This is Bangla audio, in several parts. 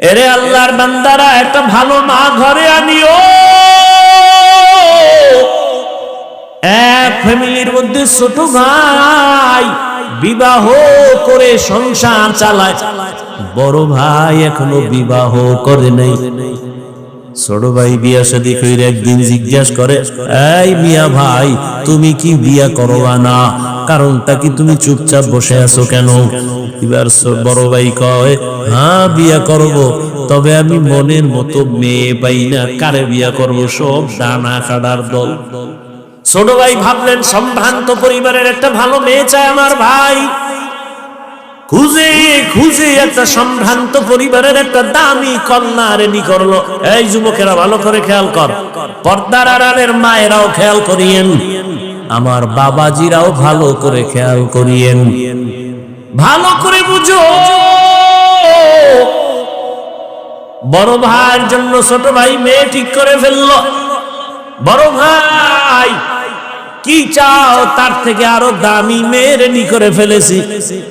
এরে আল্লাহর বান্দারা, একটা ভালো মা ঘরে আনিও। এক ফ্যামিলির মধ্যে ছোট ভাই বিবাহ করে সংসার চালায়, বড় ভাই এখনো বিবাহ করে নাই। ছোট ভাই বিয়া শাদী কইরা একদিন জিজ্ঞাসা করে, এই মিয়া ভাই, তুমি কি বিয়া করবা না? কারণটা কি? তুমি চুপচাপ বসে আছো কেন? এবার বড় ভাই কয়, হ্যাঁ বিয়া করব, তবে আমি মনের মতো মেয়ে পাই না, কারে বিয়া করব? সব ডানা কাটার দল। ছোট ভাই ভাবলেন, সম্ভ্রান্ত পরিবারের একটা ভালো মেয়ে চায় আমার ভাই। খুঁজে খুঁজে একটা সম্ভ্রান্ত পরিবারের একটা দামি কন্যা রেডি করলো। এই যুবকেরা ভালো করে খেয়াল কর, পর্দার আড়ালের মায়েরাও খেয়াল করিয়েন, আমার বাবাজিরাও ভালো করে খেয়াল করিয়েন, ভালো করে বুঝো। বড় ভাইয়ের জন্য ছোট ভাই মেয়ে ঠিক করে ফেললো। বড় ভাই, কি চাও? তার থেকে আরো দামি মেয়ে রেডি করে ফেলেছি।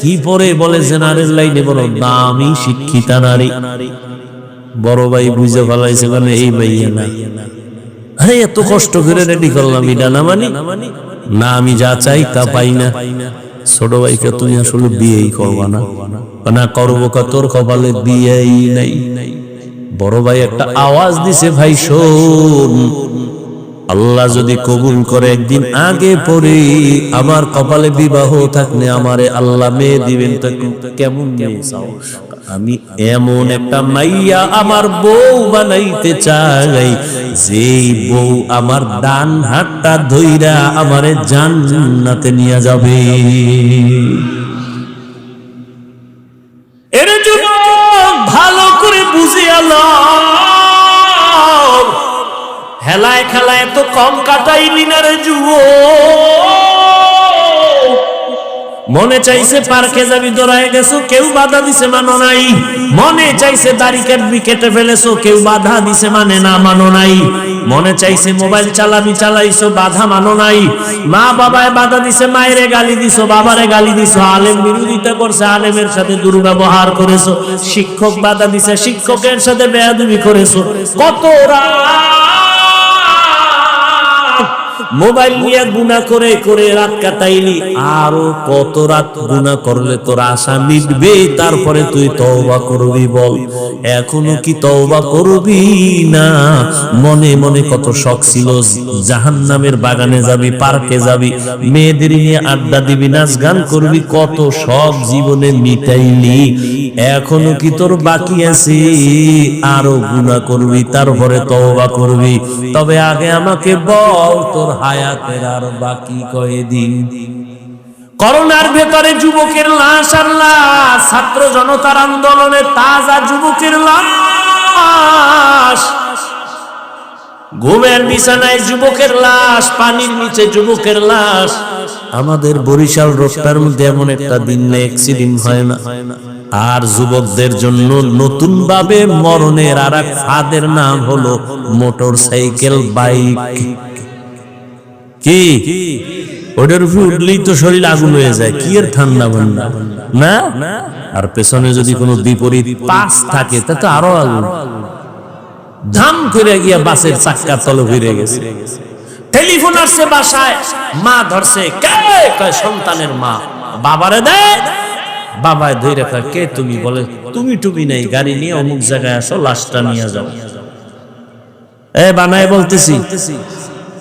কি পরে? বলেছে নারীর লাইনে বড় দামি শিক্ষিতা নারী। বড় ভাই বুঝে ফেলাইছে, মানে এই ভাইয়া না। আরে এত কষ্ট করে রেডি করলাম, এটা না মানি না, আমি যা চাই তা পাই না। ছোট ভাইকে তুমি আসলে বিয়েই করবা না? না করবো, তোর কপালে বিয়েই নাই। বড় ভাই একটা আওয়াজ দিছে, ভাই শোন, আল্লাহ যদি কবুল করে একদিন আগে পরে আমার কপালে বিবাহ থাকলে আমারে আল্লাহ মেয়ে দিবেন, তো কেমন মেয়ে চাও? আমি এমন একটা মাইয়া আমার বউ বানাইতে চাই, যেই বউ আমার ডান হাতটা ধইরা আমারে জান্নাতে নিয়ে যাবে। এর জন্য ভালো করে বুঝে আল্লাহ, হেলায় খেলায় তো কম কাটাইলি না রে যুবক। মনে চাইছে পার্কে যাবি, দৌড়ায় গেছো, কেউ বাধা দিছে, মানো নাই। মনে চাইছে দাড়ি কাটবি, কেটে ফেলেছো, কেউ বাধা দিছে, মানে না, মানো নাই। মনে চাইছে মোবাইল চালাবি, চালাইছো, বাধা মানো নাই। মা বাবায় বাধা দিছে, মায়েরে গালি দিছো, বাবারে গালি দিছো। আলেম বিরোধিতা করছে, আলেমের সাথে দুর্ব্যবহার করেছো। শিক্ষক বাধা দিছে, শিক্ষকের সাথে বেয়াদবি করেছো। কত মোবাইল নিয়ে গুনাহ করে করে রাত কাটাইলি, আরো কত রাত গুনাহ করলে তোর আশা মিটবে? তারপরে তুই তওবা করবি, বল এখনো কি তওবা করবি না? মনে মনে কত শখ ছিল, জাহান্নামের বাগানে যাবি, পার্কে যাবি, মেয়েদের নিয়ে আড্ডা দিবি, নাচ গান করবি, কত শখ জীবনে মিটাইলি। এখনো কি তোর বাকি আছে? আরো গুনাহ করবি, তারপরে তওবা করবি। তবে আগে আমাকে বল, তোর হায়াতের আর বাকি কয়দিন? করোনার ভেতরে যুবকের লাশ আর লাশ, ছাত্র জনতার আন্দোলনে তাজা যুবকের লাশ, ঘুমের বিছানায় যুবকের লাশ, পানির নিচে যুবকের লাশ। আমাদের বরিশাল রোডটার মধ্যে এমন একটা দিন না অ্যাক্সিডেন্ট হয় না। আর যুবকদের জন্য নতুন ভাবে মরণের আর এক ফাঁদের নাম হলো মোটর সাইকেল, বাইক। কি ওটার উপর উঠলেই তো শরীর আগুন হয়ে যায়, কি এর ঠান্ডা ভান্ডা না? আর পেছনে যদি কোনো বিপরীত পাশ থাকে তা তো আরো আগুন। ধাম করে গিয়া বাসের চাক্কার তলে ভিড়ে গেছে। টেলিফোন আসছে বাসায়, মা ধরছে, কে? কয় সন্তানের মা। বাবারে দে। বাবায় ধরে রাখা, কে তুমি? বলে তুমি টুমি নাই, গাড়ি নিয়ে অমুক জায়গায় আসো, লাশটা নিয়ে যাও। এ বানায় বলতেছি,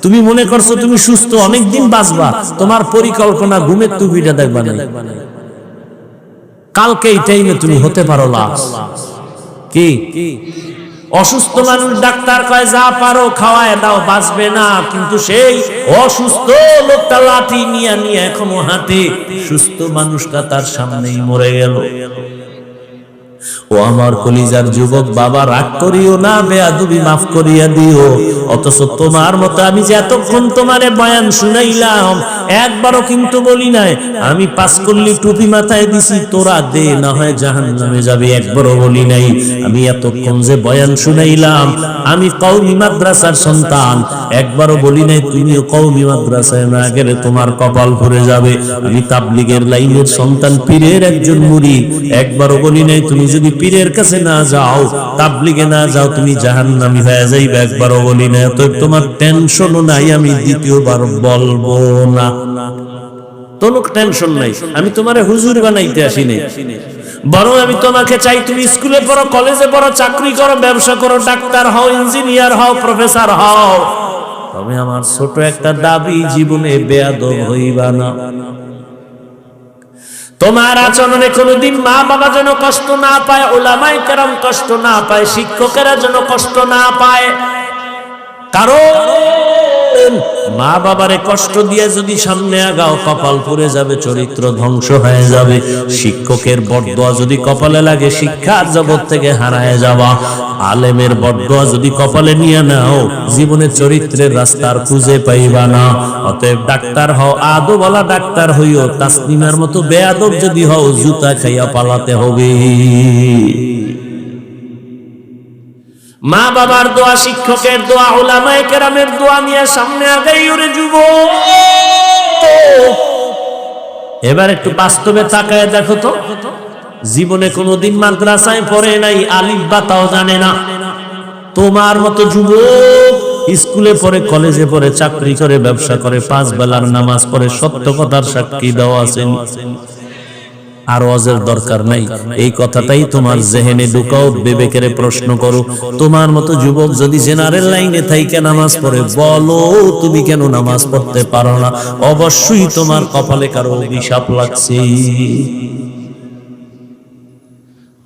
তুমি মনে করছো তুমি সুস্থ, অনেকদিন বাঁচবা, তোমার পরিকল্পনা ঘুমের টুপিটা দেখবা না, কালকে এই টাইমে তুমি হতে পারো লাশ। কি অসুস্থ মানুষ ডাক্তার কয় যা পারো খাওয়ায় দাও, বাঁচবে না। কিন্তু সেই অসুস্থ লোকটা লাঠি নিয়ে নিয়ে এখনো হাঁটে, সুস্থ মানুষটা তার সামনেই মরে গেল। ও আমার কলিজার যুবক বাবা, রাগ করিও না, বেয়াদবি মাফ করিয়া দিও। অথচ তোমার মতো আমি যে এতক্ষণ তোমারে বয়ান শুনাইলাম, একবারও কিন্তু বলি নাই আমি পাস করলি টুপি মাথায় দিছি, তোরা দে, না হয় জাহান্নামে যাবে, একবারও বলি নাই। আমি এতক্ষণ যে বয়ান শুনাইলাম, আমি কওমি মাদ্রাসার সন্তান, একবারও বলি নাই তুমিও কওমি মাদ্রাসায় না গেলে তোমার কপাল ভরে যাবে। আমি তাবলীগের লাইনের সন্তান, পীরের একজন মুরিদ, একবারও বলি নাই তুমি যদি পীরের কাছে না যাও, তাবলিগে না যাও, তুমি জাহান্নামী হয়ে যাইবে। একবারও বলি না, তো তোমার টেনশনও নাই, আমি দ্বিতীয়বার বলবো না। কোনো টেনশন নাই, আমি তোমারে হুজুর বানাইতে আসি নাই, বরং আমি তোমাকে চাই তুমি স্কুলে পড়ো, কলেজে পড়ো, চাকরি করো, ব্যবসা করো, ডাক্তার হও, ইঞ্জিনিয়ার হও, প্রফেসর হও। তবে আমার ছোট একটা দাবি, জীবনে বেয়াদব হইবা না। তোমার আচরণে কোনোদিন মা বাবা যেন কষ্ট না পায়, উলামায়ে কেরাম কষ্ট না পায়, শিক্ষকেরা যেন কষ্ট না পায়। কারণ মা বাবারে কষ্ট দিয়ে যদি সামনে আগাও, কপাল পুড়ে যাবে, চরিত্র ধ্বংস হয়ে যাবে। শিক্ষকের বদদোয়া যদি কপালে লাগে, শিক্ষার জগৎ থেকে হারায় যাওয়া। আলেমের বদদোয়া যদি কপালে নিয়ে নাও, জীবনে চরিত্রের রাস্তার খুঁজে পাইবা না। অতএব ডাক্তার হও, আদবওয়ালা ডাক্তার হইও। তাসলিমার মতো বেয়াদব যদি হও, জুতা খাইয়া পালাতে হবে। মা বাবার দোয়া, শিক্ষকের দোয়া, উলামায়ে কেরামের দোয়া নিয়ে সামনে আগাই ওরে যুবক। এবার একটু বাস্তবে তাকায় দেখো তো, জীবনে কোনোদিন মাদ্রাসায় পড়ে নাই, আলিফ বা তাও জানে না। তোমার মতো যুবক স্কুলে পড়ে, কলেজে পড়ে, চাকরি করে, ব্যবসা করে, 5 বেলার নামাজ পড়ে, সত্য কথার সাক্ষী দেওয়া আছেন। আর ওয়াজের দরকার নাই, এই কথাটাই তোমার জেহেনে ঢুকাও, বিবেকের প্রশ্ন করো। তোমার মতো যুবক যদি জেনারেল লাইনে থাইকে নামাজ পড়ে, বলো তুমি কেন নামাজ পড়তে পারো না? অবশ্যই তোমার কপালে কারো অভিশাপ লাগছে।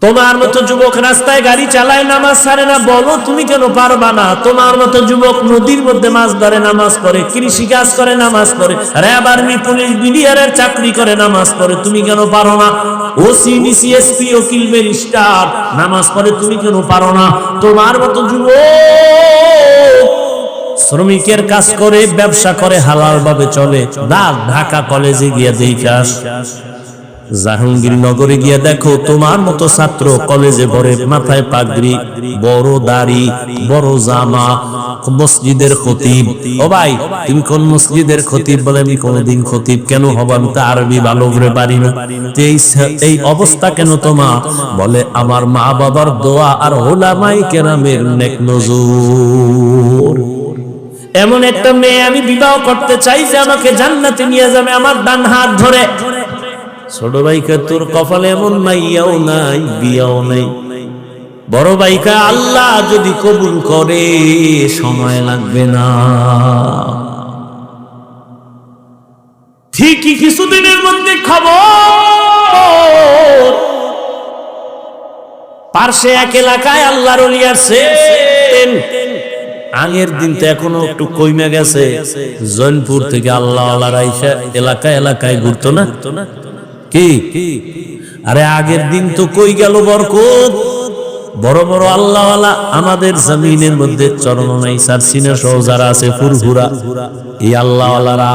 তোমার মতো যুবক রাস্তায় গাড়ি চালায়, নামাজ ছাড়ে না, বলো তুমি কেন পারবা না? তোমার মতো যুবক নদীর মধ্যে মাছ ধরে, নামাজ পড়ে, কৃষি কাজ করে, নামাজ পড়ে, র্যাব, আর্মি, পুলিশ, বিডিআরের চাকরি করে, নামাজ পড়ে, তুমি কেন পারো না? ওসি, ডিসি, এসপি, উকিল, ব্যারিস্টার নামাজ পড়ে, তুমি কেন পারো না? তোমার মতো যুবক শ্রমিকের কাজ করে, ব্যবসা করে, হালাল ভাবে চলে, ঢাকা কলেজে গিয়ে দেখাস, জাহাঙ্গীরনগরে গিয়ে দেখো, তোমার মতো ছাত্র কলেজে পড়ে, মাথায় পাগড়ি, বড় দাড়ি, বড় জামা, মসজিদের খতিব। ও ভাই, তুমি কোন মসজিদের খতিব? বলে আমি কোনদিন খতিব কেন হব, আমি তো আরবি ভালো করে পারি না। এই অবস্থা কেন তোমার? বলে আমার মা বাবার দোয়া আর উলামায়ে কেরামের নেক নজর। এমন একটা মেয়ে আমি বিবাহ করতে চাই যে আমাকে জান্নাতে নিয়ে যাবে আমার ডান হাত ধরে। ছোট ভাইকা, তোর কপালে এমন মাইয়াও নাই, বিয়াও নাই। বড় ভাইকা, আল্লাহ যদি কবুল করে সময় লাগবে না, ঠিকই কিছুদিনের মধ্যে খবর পার্শ্বে এক এলাকায় আল্লাহর ওলি আসছেন। আগের দিন তো এখনো একটু কইমে গেছে, জৈনপুর থেকে আল্লাহ আল্লাহর আইসা এলাকায় এলাকায় ঘুরতো না কি? আরে আগের দিন তো কই গেল বরকত? বড় বড় আল্লাহওয়ালা আমাদের জমিনের মধ্যে চরমনাই, সারসিনা সহ যারা আছে, ফুরফুরা, এই আল্লাহওয়ালারা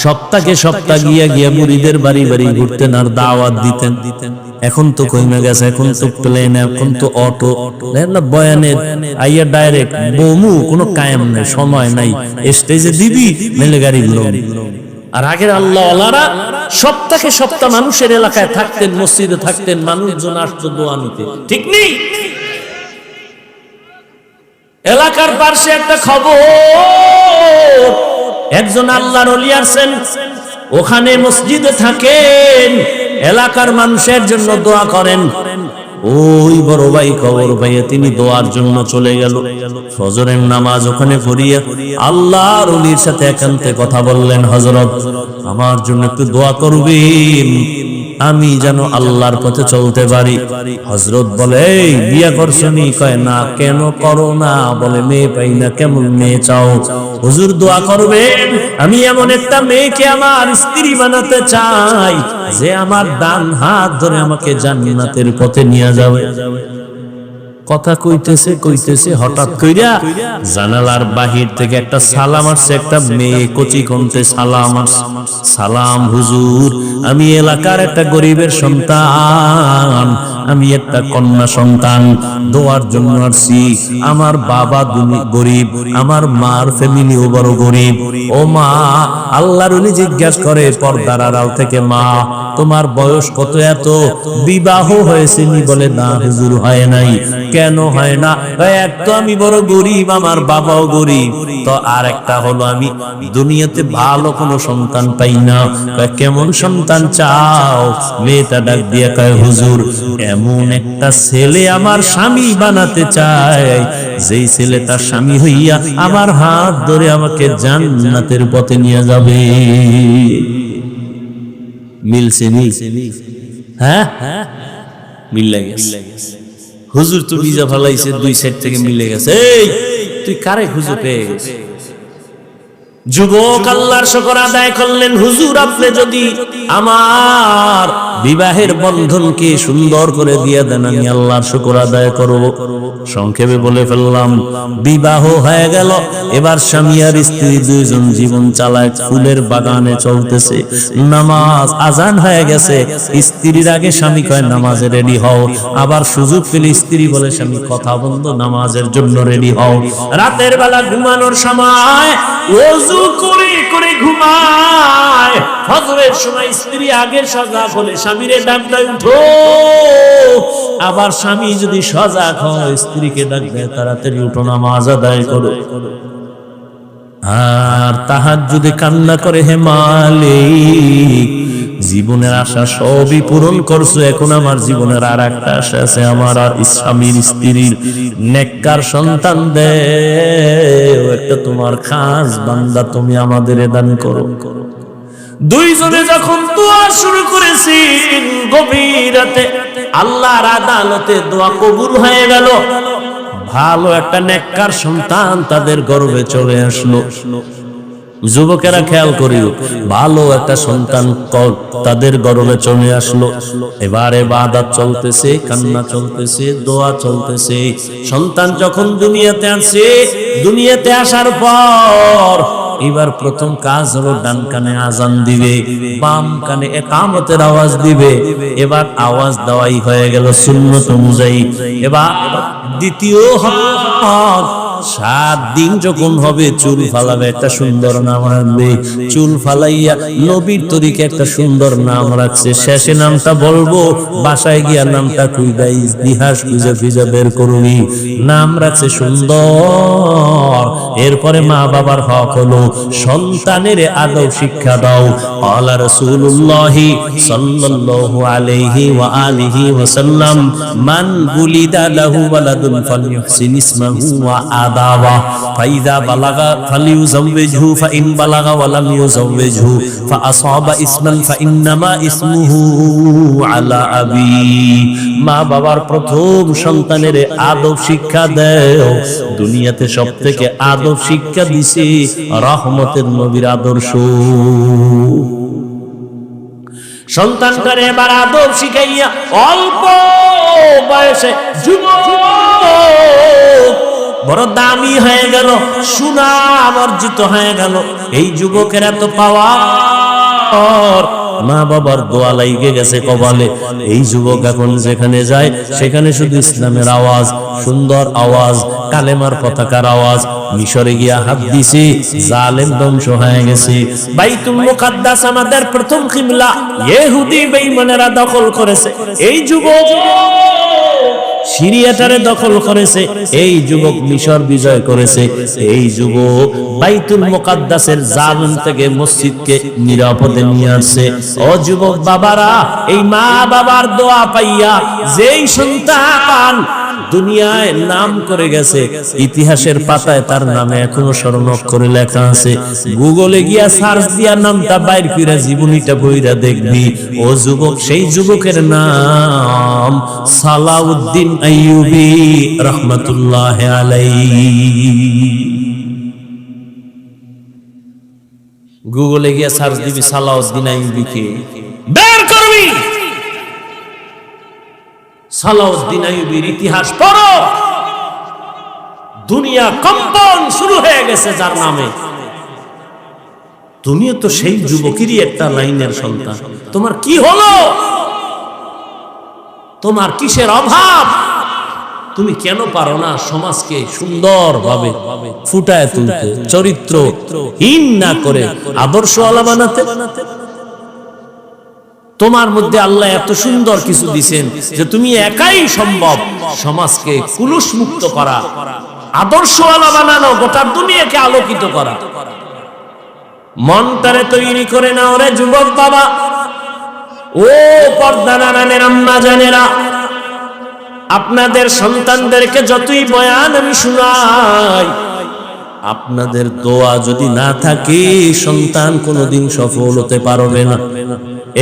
সপ্তাহে সপ্তাহ গিয়া গিয়া মুরিদের বাড়ি বাড়ি ঘুরতেন আর দাওয়াত দিতেন। এখন তো কইমে গেছে, এখন তো প্লেন, এখন তো অটো, বয়ানের আইয়া ডাইরেক্ট বমু, কোনো কায়েম নাই, সময় নাই, স্টেজে দিবি মেলে গাড়ি গুলো। আর আগের আল্লাহওয়ালারা সপ্তাহে সপ্তাহ মানুষের এলাকায় থাকতেন, মসজিদে থাকতেন, মানুষজন আসতো দোয়া নিতে, ঠিক নেই? এলাকার পাশে একটা খবর, একজন আল্লাহর ওলি আছেন, ওখানে মসজিদে থাকেন, এলাকার মানুষের জন্য দোয়া করেন। ওই বড় ভাই খবর পাইয়া তিনি দোয়ার জন্য চলে গেল। ফজরের নামাজ ওখানে পড়িয়া আল্লাহর ওলির সাথে একান্তে কথা বললেন, হযরত আমার জন্য একটু দোয়া করবেন, আমি যেন আল্লাহর পথে চলতে পারি। হযরত বলে, এই বিয়া করছনি? কয় না। কেন করো না? বলে মেয়ে পাই না। কেমন মেয়ে চাও? হুজুর দোয়া করবেন, আমি এমন একটা মেয়েকে আমার স্ত্রী বানাতে চাই যে আমার ডান হাত ধরে আমাকে জান্নাতের পথে নিয়ে যাবে। কথা কইতেছে কইতেছে হঠাৎ কইরা জানালার বাহির থেকে একটা সালাম আসছে, একটা মেয়ে কচি কণ্ঠে সালাম আসছে, সালাম হুজুর, আমি এলাকার একটা গরিবের সন্তান, আমি একটা কন্যা সন্তান, দোয়ার জন্য আসছি। আমার বাবা গরিব, আমার মার ফ্যামিলিও বড় গরিব। ও মা, আল্লাহর ওলি জিজ্ঞাসা করে পর্দার আড়াল থেকে, মা তোমার বয়স কত? এত বিবাহ হয়েছে নি? বলে না হুজুর, হয় নাই। কেন হয় না? এক তো আমি বড় গরিব, আমার বাবাও গরিব, তো আর একটা হলো আমি দুনিয়াতে ভালো কোনো সন্তান পাই না। কেমন সন্তান চাও? মেয়েটা ডাক দিয়ে কয়, হুজুর এমন একটা ছেলে আমার স্বামী বানাতে চায়, যেই ছেলে তার স্বামী হইয়া আমার হাত ধরে আমাকে জান্নাতের পথে নিয়ে যাবে। মিলছে নি? হ্যাঁ, মিলে গেছে। হুজুর তো ভিজা ফালাইছে, দুই সাইড থেকে মিলে গেছে। এই তুই কারে হুজুর পেয়ে গেছে? যুবক আল্লাহর শুকর আদায় করলেন, হুজুর আপনি যদি আমার বিবাহের বন্ধনকে সুন্দর করে দিয়ে দেন, আমি আল্লাহর শুকর আদায় করব। সংক্ষেপে বলে ফেললাম, বিবাহ হয়ে গেল। এবার স্বামী আর স্ত্রী দুইজন জীবন চালায়, ফুলের বাগানে চলতেছে। নামাজ আজান হয়ে গেছে, স্ত্রীর আগে স্বামী কয় নামাজে রেডি হও। আবার সুযোগ পেলে স্ত্রী বলে, স্বামী কথা বন্ধ, নামাজের জন্য রেডি হও। রাতের বেলা ঘুমানোর সময় ওযু করে করে ঘুমায়। ফজরের সময় স্ত্রী আগে সজাগ হলে স্বামীরে ডাক দেয়, উঠো। আবার স্বামী যদি সজাগ হয়, স্ত্রীকে ডাক দেয়, তাড়াতাড়ি উঠো, নামাজ আদায় করো। আর তাহাজ্জুদে কান্না করে, হে মালিক, জীবনের আশা সবই পূরণ করছো, এখন আমার জীবনের আর একটা আশা আছে, আমার আর স্বামীর স্ত্রীর নেককার সন্তান দেও, একটা তোমার খাস বান্দা তুমি আমাদের দান করো। দুইজনে যখন দোয়া শুরু করেছেন, গভীর রাতে আল্লাহর আদালতে দোয়া কবুল হয়ে গেল। ভালো একটা নেককার সন্তান তাদের গর্ভে চলে আসলো। যুবকেরা খেয়াল করিও, ভালো একটা সন্তান তাদের গর্ভে চলে আসলো। এবারে ইবাদত চলতেছে, কান্না চলতেছে, দোয়া চলতেছে। সন্তান যখন দুনিয়াতে আসে, দুনিয়াতে আসার পর এবার প্রথম কাজ হলো ডান কানে আজান দিবে, বাম কানে ইকামতের আওয়াজ দিবে। এবার আওয়াজ দেওয়াই হয়ে গেল সুন্নত অনুযায়ী। এবার দ্বিতীয় হক, 7 দিন যখন হবে চুল ফালাবে, একটা সুন্দর নাম রাখবে। চুল ফালাইয়া নবীর তরিকে একটা সুন্দর নাম রাখছে। শেষে নামটা বলবো, বাসায় গিয়া নামটা খুঁজা ইতিহাস খুঁজে খুঁজে বের করবি। নাম রাখছে সুন্দর। এরপরে মা বাবার হক হলো সন্তানের আদব শিক্ষা দাও। আলা রাসূলুল্লাহি সাল্লাল্লাহু আলাইহি ওয়া আলিহি ওয়াসাল্লাম, মান বুলিদা লাহু ওয়ালাদুন ফালইউহসিন ইসমাহু ওয়া আদাবা, ফাইদা বালাগা ফালিউযাওবিজহু, ফাইন বালাগা ওয়া লাম ইউযাওবিজহু ফাআসাবা ইসমান ফাইন্নামা ইসমুহু আলা আবি। মা বাবার প্রথম সন্তানের আদব শিক্ষা দাও। দুনিয়াতে সবথেকে আদব শিক্ষা দিছে রহমতের নবীর আদর্শ। সন্তানটারে এবার আদব শিখাইয়া অল্প বয়সে যুবক বড় দামি হয়ে গেল, সুনাম অর্জিত হয়ে গেল। এই যুবকের এত পাওয়ার, মা বাবার দোয়া লাইগে গেছে কপালে। এই যুবক এখন যেখানে যায় সেখানে শুধু ইসলামের আওয়াজ, সুন্দর আওয়াজ, কালেমার পতাকার আওয়াজ। মিশরে গিয়া হাত দিছে, জালেম ধ্বংস হয়ে গেছে। বাইতুল মুকাদ্দাস আমাদের প্রথম কিবলা ইহুদি বেঈমানেরা দখল করেছে। এই যুবক সিরিয়াটারে দখল করেছে। এই যুবক মিশর বিজয় করেছে। এই যুবক বাইতুল মুকাদ্দাসের জালিম থেকে মসজিদকে নিরাপদে নিয়ে আসছে। ও যুবক বাবারা, এই মা বাবার দোয়া পাইয়া যেই সন্তান দুনিয়ায় নাম করে গেছে, ইতিহাসের পাতায় তার নামে এখনো স্বর্ণাক্ষরে লেখা আছে। গুগলে গিয়া সার্চ দিয়া নামটা বাইর কইরা জীবনীটা বইরা দেখবি। ও যুবক, সেই যুবকের নাম সালাউদ্দিন আইয়ুবী রাহমাতুল্লাহি আলাইহি। গুগলে গিয়া সার্চ দিবি সালাউদ্দিন আইয়ুবী কে, বের করবি। সালাউদ্দিন আইয়ুবীর ইতিহাস পড়ো, দুনিয়া কম্পন শুরু হয়ে গেছে যার নামে। তুমিও তো সেই যুবকেরই একটা লাইনের সন্তান। তোমার কি হলো? তোমার কিসের অভাব? তুমি কেন পারো না সমাজকে সুন্দরভাবে ফুটায় তুলতে, চরিত্রহীন না করে আদর্শওয়ালা বানাতে? তোমার মধ্যে আল্লাহ এত সুন্দর কিছু দিছেন যে তুমি একাই সম্ভব সমাজকে কুলুষ মুক্ত করা, আদর্শওয়ালা বানানো, গোটা দুনিয়াকে আলোকিত করা। মনটারে তৈরি করে নাও রে যুবক বাবা, ও পর্দা নারায়ণের আম্মা জানেরা, আপনাদের সন্তানদেরকে যতই বয়ান আমি শোনাই, আপনাদের দোয়া যদি না থাকে সন্তান কোনোদিন সফল হতে পারবে না।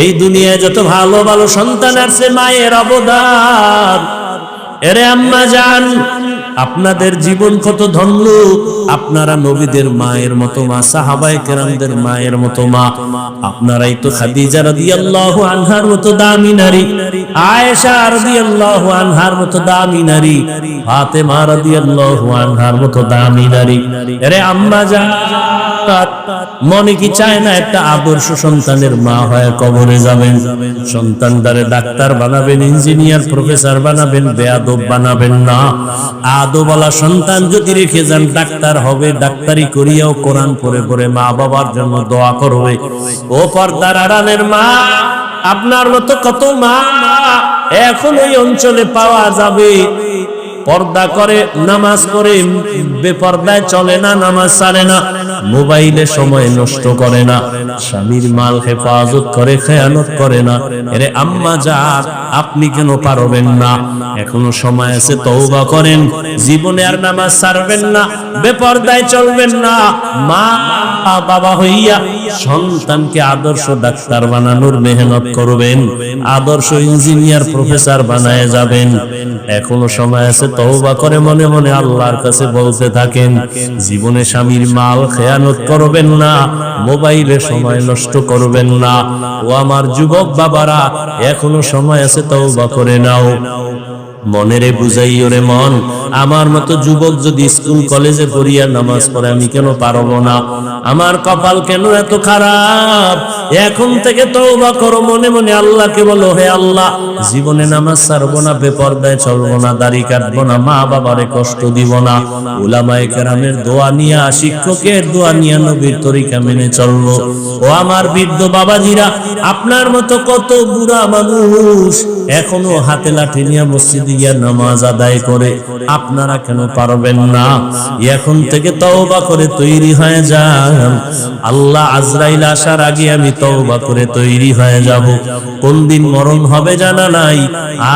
এই দুনিয়ায় যত ভালো ভালো সন্তান আছে, মায়ের অবদান। এরে আম্মা জান, আপনাদের জীবন কত ধন্য। আপনারা নবীদের মায়ের মতো মা, সাহাবায়ে কেরামদের মায়ের মতো মা। আপনারাই তো খাদিজা রাদিয়াল্লাহু আনহার মতো দামি নারী, আয়েশা রাদিয়াল্লাহু আনহার মতো দামি নারী, ফাতেমা রাদিয়াল্লাহু আনহার মতো দামি নারী। আরে আম্মা জান, মনে কি চায় না একটা আদর্শ সন্তানের মা হয়ে কবরে যাবেন? সন্তানদারে ডাক্তার বানাবেন, ইঞ্জিনিয়ার, প্রফেসর বানাবেন, বেয়াদব বানাবেন না। আদবওয়ালা সন্তান যদি রেখে যান, ডাক্তার হবে, ডাক্তারি করিয়াও কোরআন পড়ে পড়ে মা বাবার জন্য দোয়া করবে। ও পর্দার আড়ালের মা, আপনার মতো কত মা এখন ওই অঞ্চলে পাওয়া যাবে। পর্দা করে, নামাজ পড়ে, বেপর্দায় চলে না, নামাজ ছাড়ে না, মোবাইলে সময় নষ্ট করে না, স্বামীর মাল হেফাজত করে, খেয়ানত করে না। এরে আম্মা জান, আপনি কেন পারবেন না? এখনো সময় আছে, তওবা করেন। জীবনে আর নামাজ ছাড়বেন না, বেপর্দায় চলবেন না। মা বাবা হইয়া সন্তানকে আদর্শ ডাক্তার বানানোর মেহনত করবেন, আদর্শ ইঞ্জিনিয়ার, প্রফেসর বানায় যাবেন। এখনো সময় আছে, তওবা করে মনে মনে আল্লাহর কাছে বলতে থাকেন, জীবনে স্বামীর মাল খেয়ানত করবেন না, মোবাইলে সময় নষ্ট করবেন না। ও আমার যুবক বাবারা, এখনো সময় আছে, তওবা করে নাও। মনেরে বুঝাইও রে মন, আমার মতো যুবক যদি স্কুল কলেজে পড়িয়া নামাজ পড়ে, আমি কেন পারবো না? আমার কপাল কেন এত খারাপ? এখন থেকে তওবা করো, মনে মনে আল্লাহকে বলো, হে আল্লাহ, জীবনে নামাজ ছাড়বো না, বেপরদায় চলবো না, দাড়ি কাটবো না, মা বাবারে কষ্ট দিব না, উলামায়ে কেরামের দোয়া নিয়া, শিক্ষকের দোয়া নিয়া নবীর তরিকা মেনে চলবো। ও আমার বৃদ্ধ বাবাজিরা, আপনার মতো কত বুড়া মানুষ এখনো হাতে লাঠি নিয়ে মসজিদে গিয়া নামাজ আদায় করে, আপনারা কেন পারবেন না? এখন থেকে তওবা করে তৈরি হয়ে যান। আল্লাহ আজরাইল আসার আগে আমি তওবা করে তৈরি হয়ে যাব। কোন দিন মরণ হবে জানা নাই।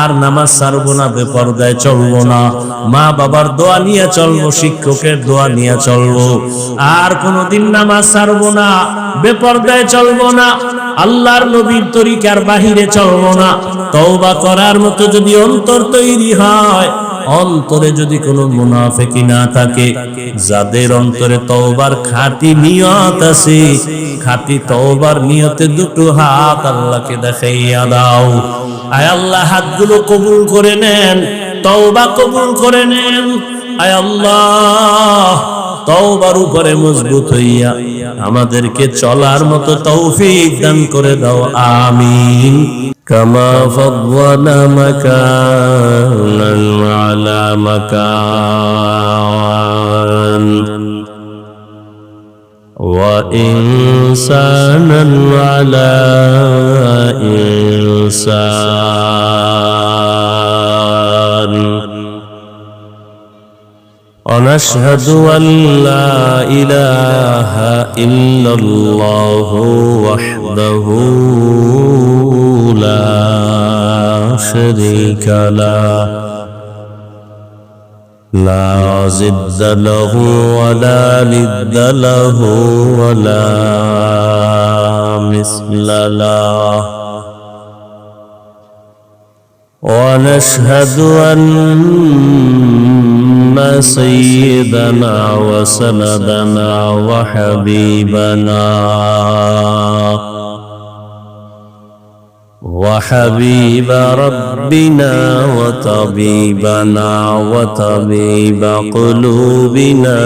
আর নামাজ ছাড়বো না, বেপরদায় চলবো না, মা বাবার দোয়া নিয়ে চলবো, শিক্ষকের দোয়া নিয়ে চলবো। আর কোনদিন নামাজ ছাড়বো না, বেপরদায় চলবো না, আল্লাহর নবীর তরিকার বাহিরে চলবো না। তওবা করার মতো যদি অন্তর তৈরি হয়, অন্তরে যদি কোনো মুনাফিকি না থাকে, যাদের অন্তরে তওবার খাঁটি নিয়ত আছে, খাঁটি তওবার নিয়তে দুটো হাত আল্লাহকে দেখাইয়া দাও। আয় আল্লাহ, হাতগুলো কবুল করে নেন, তওবা কবুল করে নেন। আয় আল্লাহ, তওবার উপরে মজবুত হইয়া আমাদেরকে চলার মতো তৌফিক দান করে দাও, আমিন। কামা ফাদদানা মাকানান আলা মাকান ওয়া ইনসানান আলা ইনসান। ونشهد أن لا إله إلا الله وحده لا شريك له، لا ضد له ولا ند له ولا مثل له. ونشهد أن سيدنا وسندنا وحبيبنا وحبيب ربنا وطبيبنا وطبيب قلوبنا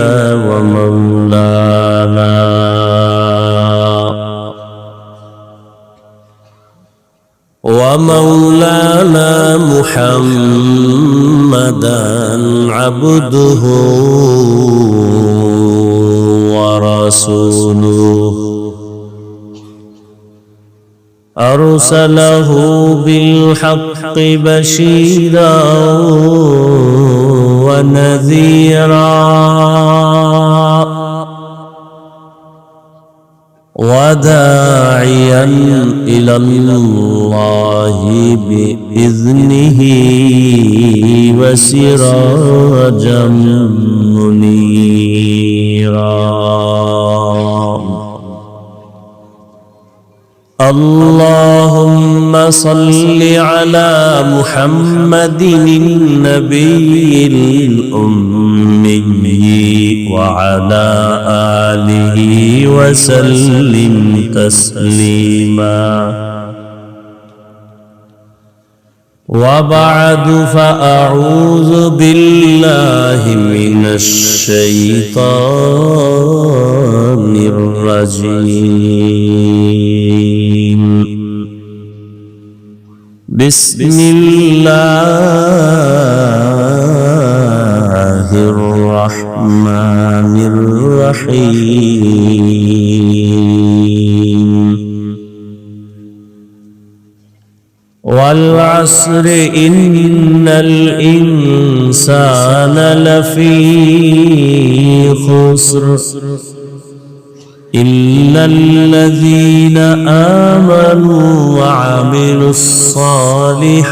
ومولانا ومولانا محمدا عبده ورسوله أرسله بالحق بشيرا ونذيرا وداعيا إلى الله بإذنه وسراجا منيرا اللهم صل على محمد النبي الأمي وعلى آله وسلم تسليما وبعد فأعوذ بالله من الشيطان الرجيم بسم الله الرحمن الرحيم والعصر إن الإنسان لفي خسر إلا الذين آمنوا وعملوا الصالحات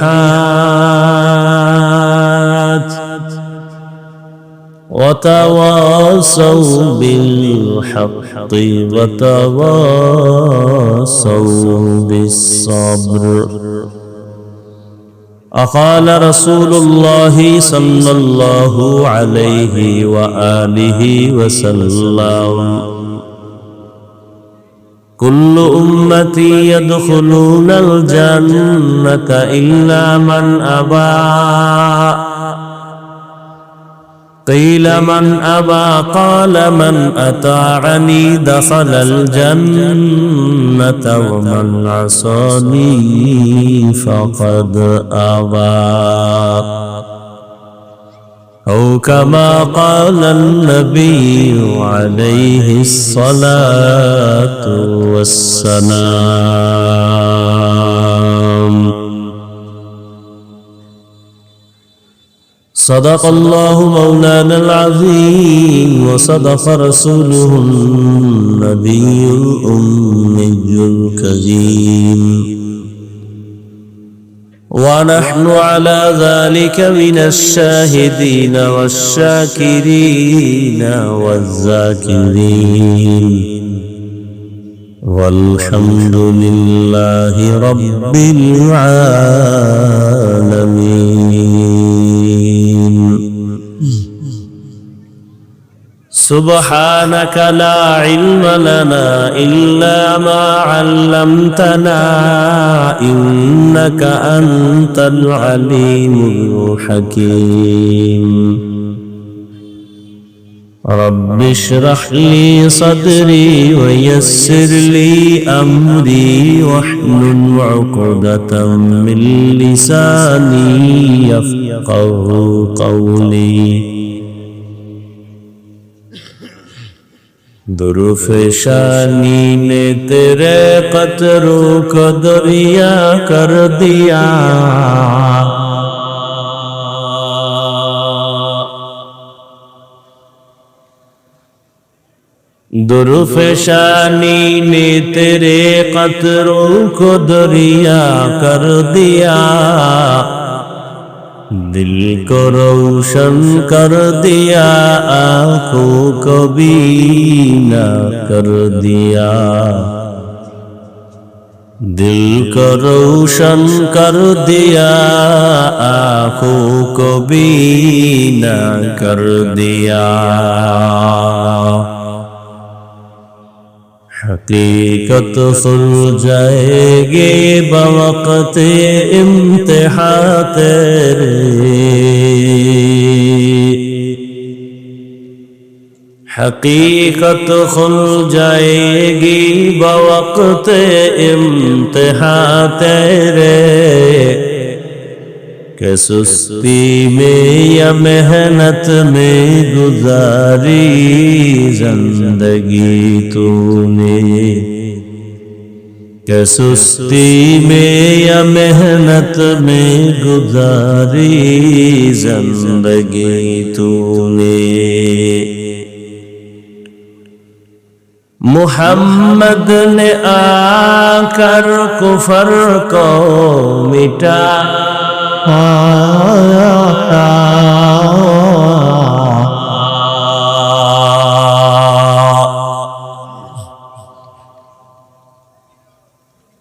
وتواصوا بالحق وتواصوا بالصبر. قال رسول الله صلى الله عليه وآله وسلم كل أمتي يدخلون الجنة إلا من أبى. قيل من أبى؟ قال من أطاعني دخل الجنة ومن عصاني فقد أبى. أو كما قال النبي عليه الصلاة والسلام. صدق الله مولانا العظيم وصدق رسوله النبي الأمي الكريم ونحن على ذلك من الشاهدين والشاكرين والذاكرين والحمد لله رب العالمين. سبحانك لا علم لنا إلا ما علمتنا إنك أنت العليم الحكيم. رب اشرح لي صدري ويسر لي أمري واحلل عقدة من لساني يفقه قولي. दुरुफ़शानी ने तेरे क़त्रों को दरिया कर दिया. दुरुफ़शानी ने तेरे क़त्रों को दरिया कर दिया. दिल को रोशन कर दिया, आँखों को बीना कर दिया. दिल को रोशन कर दिया, आँखों को बीना कर दिया. हकीकत खुल जाएगी बवक़्त इम्तिहा तेरे. हकीकत खुल जाएगी बवक्त इम्तिहां तेरे कि सुस्ती में या मेहनत में गुजारी जिंदगी तूने कि सुस्ती में या मेहनत में गुजारी जिंदगी तूने मुहम्मद ने आकर कुफर को मिटा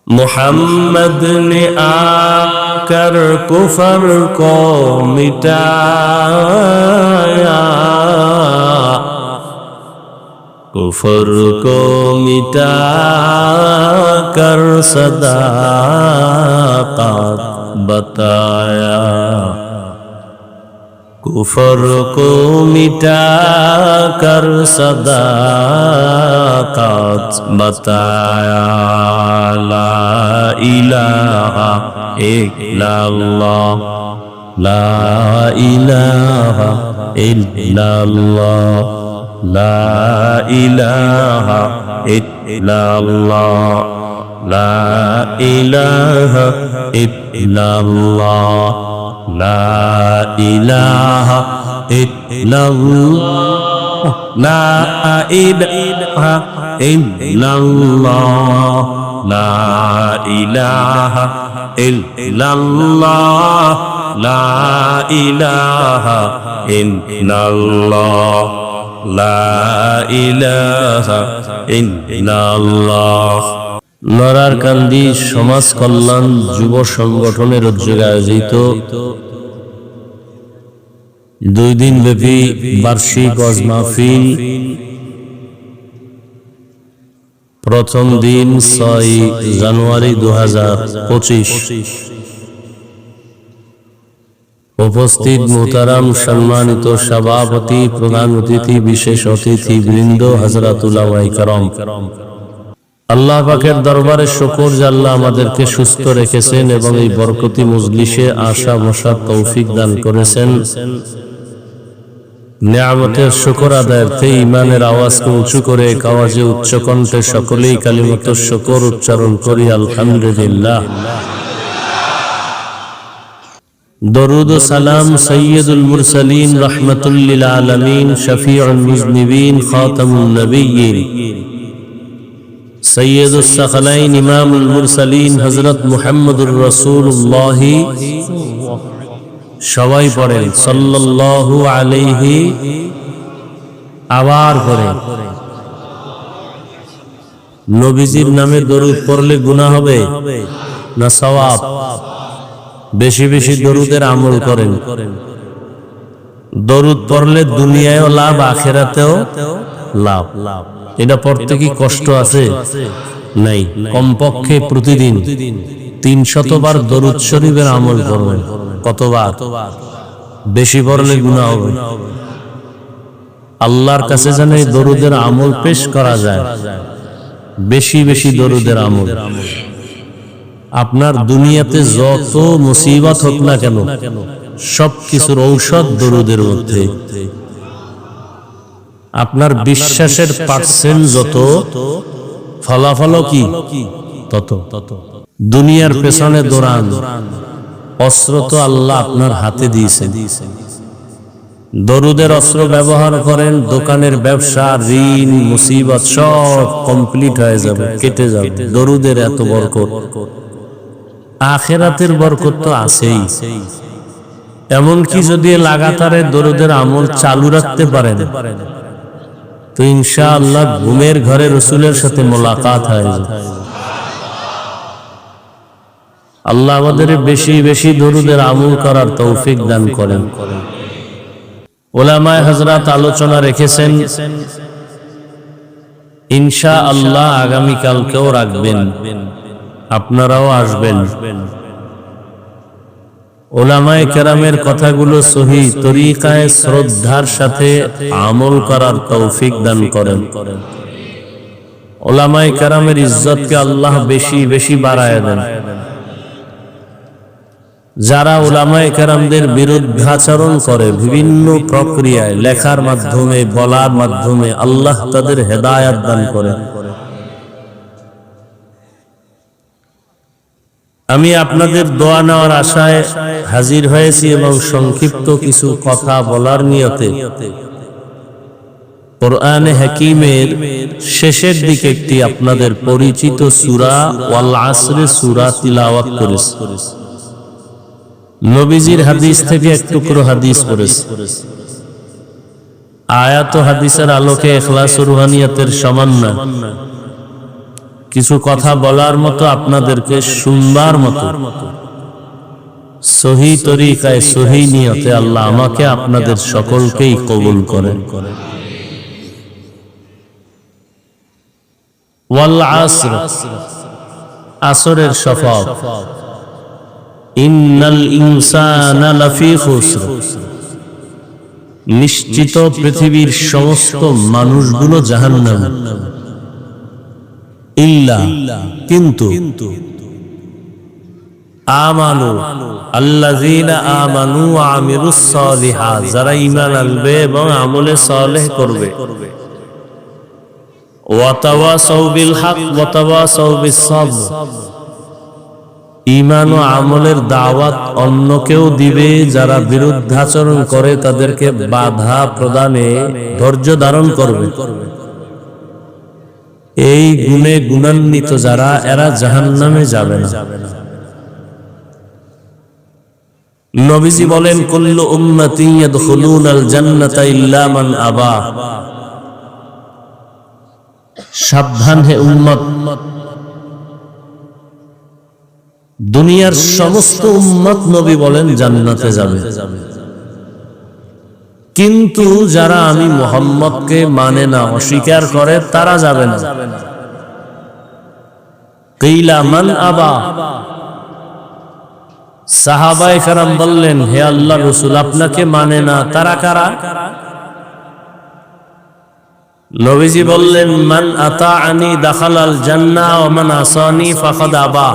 मुहम्मद ने आकर कुफर को मिटाया कुफर को मिटा कर सदाकत बताया कुफर को मिटा कर सदाकत बताया ला इलाहा इल्लल्लाह ला इलाहा इल्लल्लाह ला इलाहा इल्लल्लाह ला इलाहा इल्लल्लाह ला इलाहा इल्लल्लाह ला इलाहा इल्लल्लाह ला इलाहा इल्लल्लाह ला इलाहा इल्लल्लाह লা ইলাহা ইল্লাল্লাহ। নরার কান্দি সমাজ কল্যাণ যুব সংগঠনের উদ্যোগে আয়োজিত 2 দিন ব্যাপী বার্ষিক ওয়াজ মাহফিল প্রথম দিন 6 জানুয়ারি 2025। উপস্থিত মোহতারাম সম্মানিত সভাপতি প্রধান অতিথি বিশেষ অতিথি বৃন্দ হযরত উলামায়ে কেরাম, আল্লাহ পাকের দরবারে শুকর যে আল্লাহ আমাদেরকে সুস্থ রেখেছেন এবং এই বরকতি মজলিসে আসা বসার তৌফিক দান করেছেন। নিয়ামতের শুকর আদায়ার্থে ঈমানের আওয়াজকে উঁচু করে এক আওয়াজে উচ্চ কণ্ঠে সকলেই কালিমাতুশ শুকর উচ্চারণ করি আলহামদুলিল্লাহ। দরুদ ও সালাম সৈয়দুল মুরসালিন রাহমাতুল লিল আলামিন শফিউল মুজনিবিন খাতামুন নবিয়্যিন সৈয়দুস সাকলাইন ইমামুল মুরসালিন হযরত মুহাম্মদুর রাসূলুল্লাহ সবাই পড়েন সাল্লাল্লাহু আলাইহি। আবার পড়েন নবীজির নামে দরুদ পড়লে গুনাহ হবে না সওয়াব? বেশি বেশি দরুদের আমল করেন। দরুদ পড়লে দুনিয়ায়ও লাভ আখিরাতেও লাভ। এটা পড়তে কি কষ্ট আছে? নাই। কমপক্ষে প্রতিদিন 300 বার দরুদ শরীফের আমল করবেন। কতবার? বেশি পড়লে গুনাহ হবে। আল্লাহর কাছে যেন এই দরুদের আমল পেশ করা যায়। বেশি বেশি দরুদের আমল। আপনার দুনিয়াতে যত মুসিবত হোক না কেন সব কিছুর ঔষধ দরুদের মধ্যে। আপনার বিশ্বাসের পার্সেন্ট যত, ফলাফল কি তত। দুনিয়ার পেছনে দৌড়ান, অস্ত্র তো আল্লাহ আপনার হাতে দিয়েছেন। দরুদের অস্ত্র ব্যবহার করেন, দোকানের ব্যবসা, ঋণ, মুসিবত সব কমপ্লিট হয়ে যাবে, কেটে যাবে। দরুদের এত বরকত। আখিরাতের বরকত তো আছেই। এমনকি যদি লাগাতারে দরুদের আমল চালু রাখতে পারেন তো ইনশাআল্লাহ ঘুমের ঘরে রাসূলের সাথে মোলাকাত হয়ে যাবে। আল্লাহ আমাদের বেশি বেশি দরুদের আমল করার তৌফিক দান করেন। উলামায়ে হযরত আলোচনা রেখেছেন, ইনশাআল্লাহ আগামী কালকেও রাখবেন, আপনারাও আসবেন। উলামায়ে কেরামের কথাগুলো সহি তরিকায় শ্রদ্ধার সাথে আমল করার তৌফিক দান করেন। উলামায়ে কেরামের ইজ্জতকে আল্লাহ বেশি বেশি বাড়ায় দেন। যারা উলামায়ে কেরামদের বিরুদ্ধাচরণ করে বিভিন্ন প্রক্রিয়ায়, লেখার মাধ্যমে, বলার মাধ্যমে, আল্লাহ তাদের হেদায়েত দান করেন। আমি আপনাদের দোয়া নেওয়ার আশায় হাজির হয়েছি এবং সংক্ষিপ্ত কিছু কথা বলার নিয়তে কোরআনে হাকিমের শেষের দিকে একটি আপনাদের পরিচিত সূরা ওয়াল আসরে সূরা তিলাওয়াত করেছি। নবীজির হাদিস থেকে এক টুকরো হাদিস পড়েছি। আয়াত ও হাদিসের আলোকে ইখলাস ও রুহানিয়াতের সমান না, কিছু কথা বলার মতো, আপনাদেরকে শুনবার মতো সহি তরিকায় সহি নিয়তে আল্লাহ আমাকে আপনাদের সকলকেই কবুল করেন। ওয়াল আসর, আসরের শপথ। ইন্নাল ইনসানা লাফি খুসর, নিশ্চিত পৃথিবীর সমস্ত মানুষগুলো জাহান্নামে। ইল্লা, কিন্তু, আমানু, আল্লাযীনা আমানু ওয়া আমিলুস সালিহাত, যারা ঈমান আনবে এবং আমলে সালেহ করবে। ওয়া তাওয়াসাউ বিল হক ওয়া তাওয়াসাউ বিস সাবর, ঈমান ও আমলের দাওয়াত অন্যকেও দিবে, যারা বিরুদ্ধাচরণ করে তাদেরকে বাধা প্রদানে ধৈর্য ধারণ করবে। এই গুণে গুণান্বিত যারা, এরা জাহান্নামে যাবে না। নবীজি বলেন, কুল্লু উম্মতি ইয়াদখুলুনাল জান্নাতা ইল্লা মান আবা। সাবধান হে উম্মত, দুনিয়ার সমস্ত উম্মত নবী বলেন জান্নাতে যাবে, কিন্তু যারা আমি মুহাম্মদকে মানে না, অস্বীকার করে, তারা যাবে না। কিলা মান আবা, সাহাবায়ে কেরাম বললেন, হে আল্লাহর রাসূল, আপনাকে মানে না, তারা কারা? নবীজি বললেন, মান আতাআনি দাখালাল জান্নাহ ওয়া মান আসানি ফাকাদ আবা।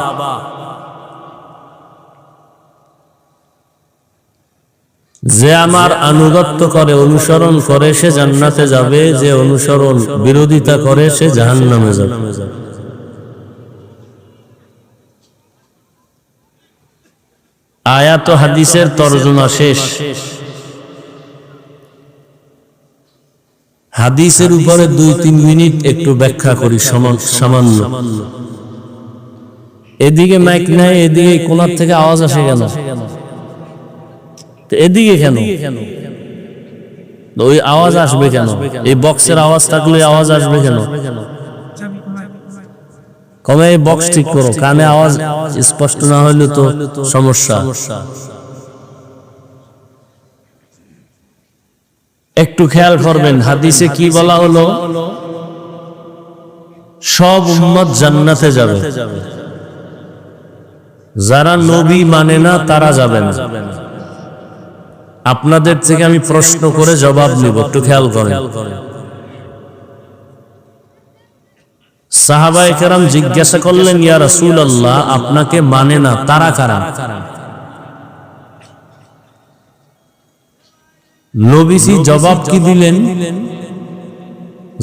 যে আমার আনুগত্য করে, অনুসরণ করে, সে জান্নাতে যাবে, যে অনুসরণ বিরোধিতা করে সে জাহান্নামে যাবে। আয়াত ও হাদিসের তরজমা শেষ। হাদিসের উপরে 2-3 মিনিট একটু ব্যাখ্যা করি সামান্য। এদিকে মাইক নাই, এদিকে কোনার থেকে আওয়াজ আসে কেন? এদিকে কেন? ওই আওয়াজ আসবে কেন? এই বক্সের আওয়াজ থাকলে আওয়াজ আসবে কেন? কমে এই বক্স ঠিক করো, কানে আওয়াজ স্পষ্ট না হলে তো সমস্যা। একটু খেয়াল করবেন, হাদিসে কি বলা হলো? সব উম্মত জান্নাতে যাবে, যারা নবী মানে না তারা যাবে না। আপনাদের থেকে আমি প্রশ্ন করে জবাব নিব, একটু খেয়াল করেন। সাহাবায়ে কেরাম জিজ্ঞাসা করলেন, ইয়া রাসূলুল্লাহ, আপনাকে মানে না, তারা কারা? নবীজি জবাব কি দিলেন?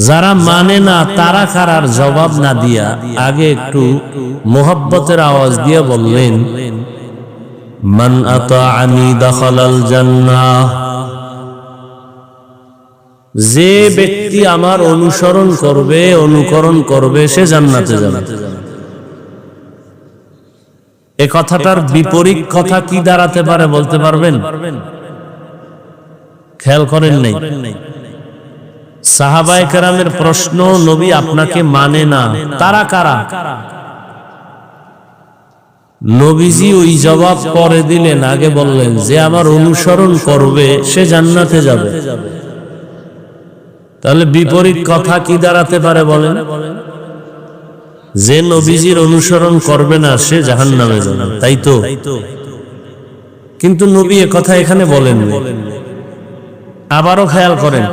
যারা মানে না তারা কারার জবাব না দিয়া আগে একটু মোহাব্বতের আওয়াজ দিয়ে বললেন, মান আতাআনি দাখালাল জান্নাহ, যে ব্যক্তি আমার অনুসরণ করবে, অনুকরণ করবে, সে জান্নাতে যাবে। এই কথাটার বিপরীত কথা কি দাঁড়াতে পারে বলতে পারবেন? খেয়াল করেন নাই? সাহাবায়ে কেরামের প্রশ্ন, নবী আপনাকে মানে না, তারা কারা? নবীজি ওই জবাব পরে দিলেন, আগে বললেন যে আমার অনুসরণ করবে সে জান্নাতে যাবে। তাহলে বিপরীত কথা কি দাঁড়াতে পারে বলেন? যে নবীজির অনুসরণ করবে না সে জাহান্নামে যাবে, তাই তো? কিন্তু নবী এ কথা এখানে বলেন। আবারও খেয়াল করেন,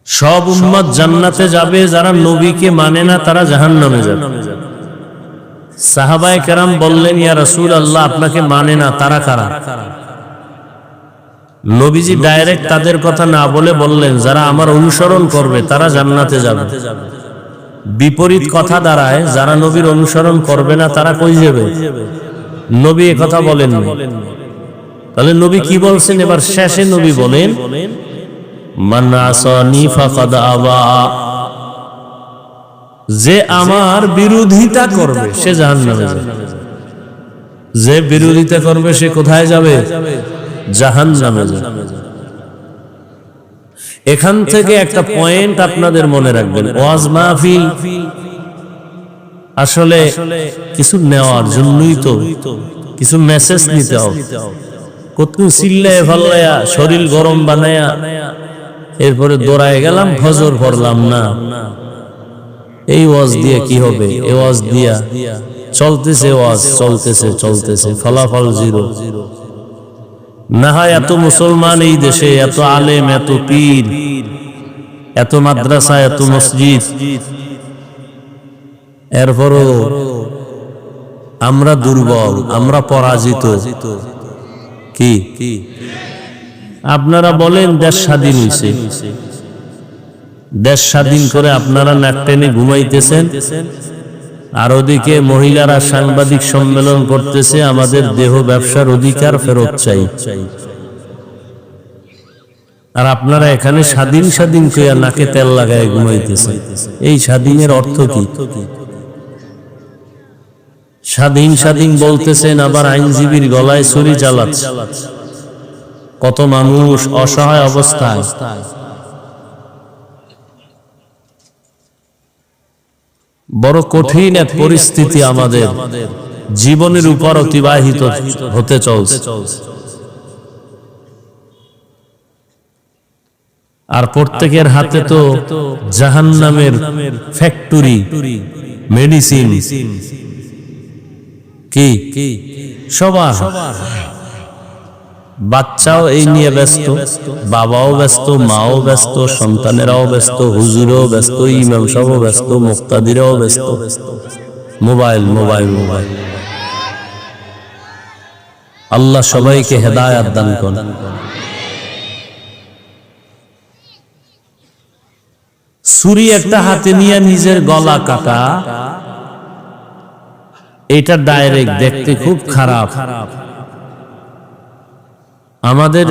সব উম্মত জান্নাতে যাবে, যারা নবীকে মানে না তারা জাহান্নামে যাবে। সাহাবায়ে কেরাম বললেন, ইয়া রাসূলুল্লাহ, আপনাকে মানে না তারা কারা? নবীজি ডাইরেক্ট তাদের কথা না বলে বললেন, যারা আমার অনুসরণ করবে তারা জান্নাতে যাবে। বিপরীত কথা দাঁড়ায়, যারা নবীর অনুসরণ করবে না তারা কই যাবে? নবী এ কথা বলেন। তাহলে নবী কি বলছেন? এবার শেষে নবী বলেন, মান আসানি ফাকাদ আবা, যে আমার বিরোধিতা করবে সে জাহান্নামে যাবে। যে বিরোধিতা করবে সে কোথায় যাবে? জাহান্নামে যাবে। এখান থেকে একটা পয়েন্ট আপনাদের মনে রাখবেন, ওয়াজ মাহফিল আসলে কিছু নেওয়ার জন্যই তো, কিছু মেসেজ নিতে হবে। কত চিল্লায় ফাল্লায়া শরীর গরম বানায়া এরপরে দৌড়ায় গেলাম, ফজর পড়লাম না, এই ওয়াজ দিয়ে কি হবে? এই ওয়াজ দিয়া চলতেছে, ওয়াজ চলতেছে, ফলাফল জিরো। না হয় এত মুসলমান এই দেশে, এত আলেম, এত পীর, এত মাদ্রাসা, এত মসজিদ, এরপরও আমরা দুর্বল, আমরা পরাজিত। কি আপনারা বলেন দেশ স্বাধীন হয়েছে, দেশ স্বাধীন করে আপনারা নাক টেনে ঘুমাইতেছেন, আর ওদিকে মহিলারা সাংবাদিক সম্মেলন করতেছে, আমাদের দেহ ব্যবসার অধিকার ফেরত চাই। আর আপনারা এখানে স্বাধীন স্বাধীন কইয়া নাকে তেল লাগায় ঘুমাইতেছেন। এই স্বাধীনের অর্থ কি? স্বাধীন স্বাধীন বলতেছেন, আবার আইনজীবীর গলায় ছুরি চালাচ্ছে। কত মানুষ অসহায় অবস্থায়। বড় কঠিন এক পরিস্থিতি আমাদের জীবনের উপর অতিবাহিত হতে চলছে। আর প্রত্যেকের হাতে তো জাহান্নামের ফ্যাক্টরি, মেডিসিন। কি সবার বাচ্চাও এই নিয়ে ব্যস্ত, বাবাও ব্যস্ত, মাও ব্যস্ত, সন্তানেরাও ব্যস্ত, হুজুরও ব্যস্ত, ইমাম সাহেবও ব্যস্ত, মুক্তাদিরাও ব্যস্ত। Mobile mobile mobile. আল্লাহ সবাইকে হেদায়েত দান করেন। ছুরি একটা হাতে নিয়ে নিজের গলা কাটা, এটা ডাইরেক্ট দেখতে খুব খারাপ। আমাদের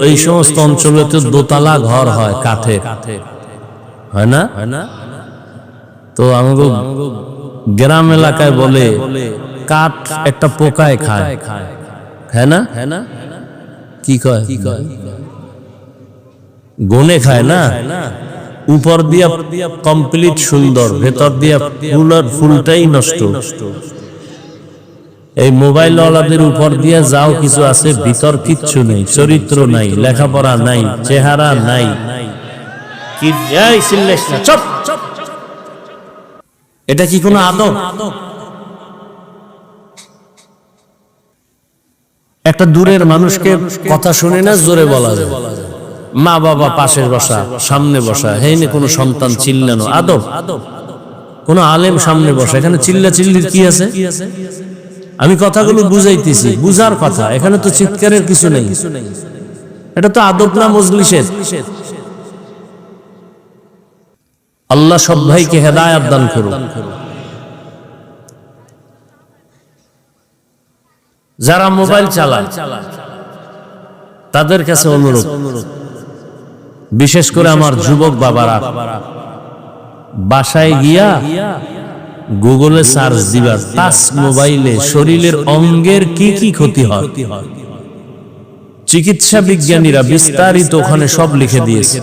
এই সমস্ত অঞ্চলে তো দোতলা ঘর হয় কাঠের, হয় না? তো আমাদের গ্রাম এলাকায় বলে কাঠ একটা পোকায় খায়, হ্যাঁ না? কি কয়? গনে খায় না? উপর দিয়া কমপ্লিট সুন্দর, ভেতর দিয়া ফুলটাই নষ্ট। এই মোবাইল ওয়ালাদের উপর দিয়া যাও কিছু আছে, ভিতর কিচ্ছু নেই, চরিত্র নাই, লেখাপড়া নাই, চেহারা নাই। এটা কি কোনো আদব? একটা দূরের মানুষকে কথা শুনে না জোরে বলা যায়, মা বাবা পাশে বসা, সামনে বসা, হেনে কোনো সন্তান চিল্লানো আদব? কোন আলেম সামনে বসা, এখানে চিল্লা চিল্লির কি আছে? আমি কথাগুলো বুঝাইতেছি, বুঝার কথা, এখানে তো চিৎকারের কিছু নেই। এটা তো আদব না মজলিসের। আল্লাহ সব ভাইকে হেদায়েত দান করুন। যারা মোবাইল চালায় তাদের কাছে অনুরোধ, বিশেষ করে আমার যুবক বাবারা, বাসায় গিয়া গুগলে সার্চ দিবা টাচ মোবাইলে শরীরের অঙ্গের কি কি ক্ষতি হয়। চিকিৎসা বিজ্ঞানীরা বিস্তারিত ওখানে সব লিখে দিয়েছে।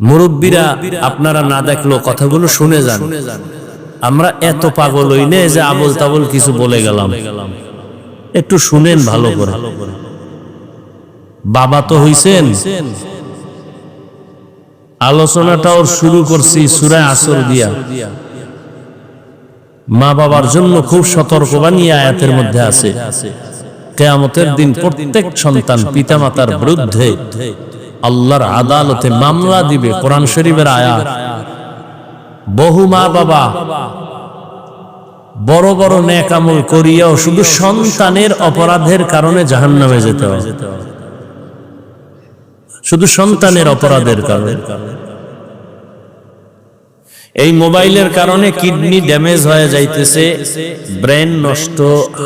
মুরব্বীরা আপনারা না দেখলেও কথাগুলো শুনে যান। আমরা এত পাগল হই না যে আবল তাবল কিছু বলে গেলাম, একটু শুনেন ভালো করে। বাবা তো হইছেন, আলোচনাটাও শুরু করছি সূরা আসর দিয়া। মা বাবার জন্য খুব সতর্কবাণী আয়াতের মধ্যে আছে। কিয়ামতের দিন প্রত্যেক সন্তান পিতামাতার বিরুদ্ধে আল্লাহর আদালতে মামলা দিবে। কোরআন শরীফের আয়াত। বহু মা বাবা বড় বড় নেক আমল করিয়াও শুধু সন্তানের অপরাধের কারণে জাহান্নামে যেতে হয়, শুধু সন্তানের অপরাধের কারণে। এই মোবাইলের কারণে কিডনি ড্যামেজ হয়ে যাইতেছে, ব্রেন নষ্ট,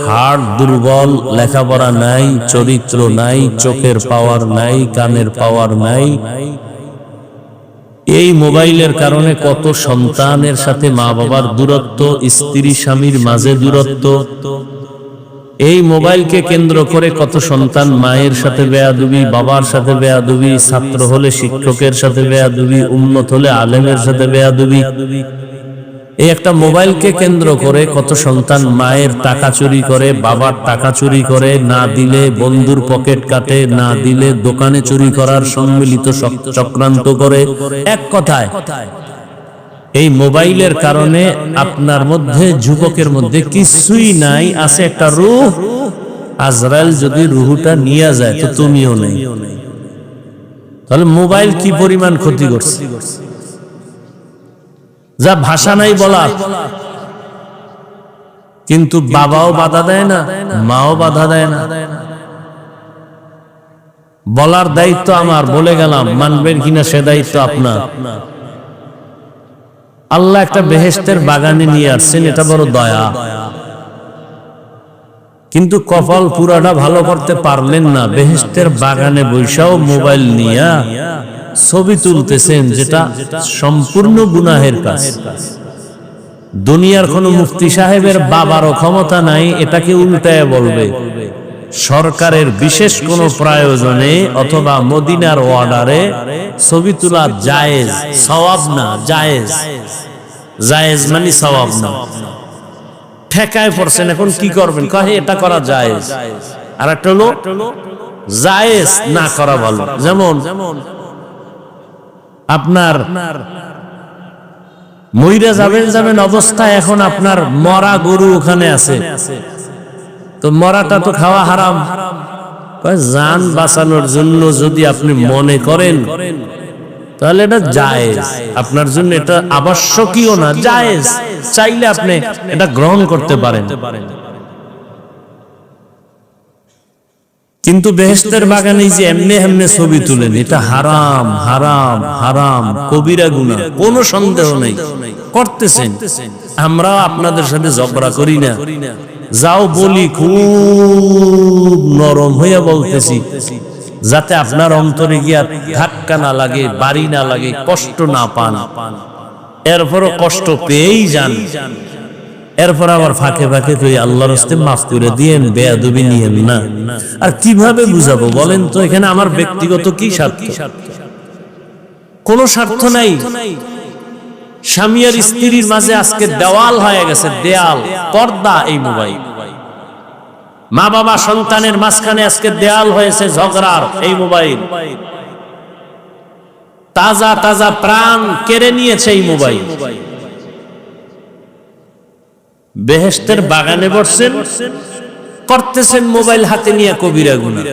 হার্ট দুর্বল, লেখাপড়া নাই, চরিত্র নাই, চোখের পাওয়ার নাই, কানের পাওয়ার নাই। এই মোবাইলের কারণে কত সন্তানের সাথে মা বাবার দূরত্ব, স্ত্রী স্বামীর মাঝে দূরত্ব। এই মোবাইলকে কেন্দ্র করে কত সন্তান মায়ের সাথে বেয়াদবি, বাবার সাথে বেয়াদবি, ছাত্র হলে শিক্ষকের সাথে বেয়াদবি, উম্মত হলে আলেমের সাথে বেয়াদবি। এই একটা মোবাইলকে কেন্দ্র করে কত সন্তান মায়ের টাকা চুরি করে, বাবার টাকা চুরি করে, না দিলে বন্ধুর পকেট কাটে, না দিলে দোকানে চুরি করার সম্মিলিত চক্রান্ত করে। এক কথায় এই মোবাইলের কারণে আপনার মধ্যে, যুবকের মধ্যে কিছুই নাই, আছে একটা রূহ। আজরাইল যদি রুহটা নিয়ে যায় তো তুমিও নেই। তাহলে মোবাইল কি পরিমাণ ক্ষতি করছে, যা ভাষা নাই বলার। কিন্তু বাবাও বাধা দেয় না, মাও বাধা দেয় না। বলার দায়িত্ব আমার, বলে গেলাম, মানবেন কিনা সে দায়িত্ব আপনার। আল্লাহ একটা বেহেশতের বাগানে নিয়ে আসছেন, এটা বড় দয়া। কিন্তু কপাল পুরাটা ভালো করতে পারলেন না। বেহেশতের বাগানে বৈশাও মোবাইল নিয়ে ছবি তুলতেছেন, যেটা সম্পূর্ণ গুনাহের কাজ। দুনিয়ার কোন মুফতি সাহেবের বাবারও ক্ষমতা নাই এটাকে উল্টায় বলবে। সরকারের বিশেষ কোন প্রয়োজনে অথবা মদিনার অর্ডারে ছবি তোলা জায়েজ, সওয়াব না, জায়েজ। জায়েজ মানে সওয়াব না। ঠেকায় পড়ছেন, এখন কি করবেন? কহে এটা করা জায়েজ। আর একটা হলো জায়েজ না করা ভালো। যেমন আপনার মইরা যাবেন অবস্থায় এখন আপনার মরা গরু ওখানে আছে, তো মরাটা তো খাওয়া হারাম। জান বাঁচানোর জন্য যদি আপনি মনে করেন তাহলে এটা জায়েজ, আপনার জন্য এটা আবশ্যকীয় না, জায়েজ। চাইলে আপনি এটা গ্রহণ করতে পারেন। কিন্তু বেহেশতের বাগানে যে এমনি এমনি ছবি তুলেন, এটা হারাম, হারাম, হারাম, কবিরা গুনাহ, কোনো সন্দেহ নেই। করতেছেন, আমরা আপনাদের সাথে ঝগড়া করি না। যাও বলি, খুব নরম হইয়া বলতেছি, যাতে আপনার অন্তরে গিয়া ধাক্কা না লাগে, বাড়ি না লাগে, কষ্ট না পান। এরপরও কষ্ট পেয়েই যান। এরপর আবার ফাঁকে ফাঁকে তুই আল্লাহর রাস্তে মাফ করে দিয়েন, বেয়াদবি নিয়েন না। আর কিভাবে বুঝাবো বলেন তো? এখানে আমার ব্যক্তিগত কি স্বার্থ? কোনো স্বার্থ নাই। স্বামী আর স্ত্রীর মাঝে আজকে দেওয়াল হয়ে গেছে, দেয়াল, পর্দা, এই মোবাইল। মা বাবা সন্তানের মাঝখানে আজকে দেয়াল হয়েছে ঝগড়ার, এই মোবাইল। তাজা তাজা প্রাণ কেড়ে নিয়েছে এই মোবাইল। বেহেশতের বাগানে বসছেন, করতেছেন মোবাইল হাতে নিয়ে কবিরা গুনাহ।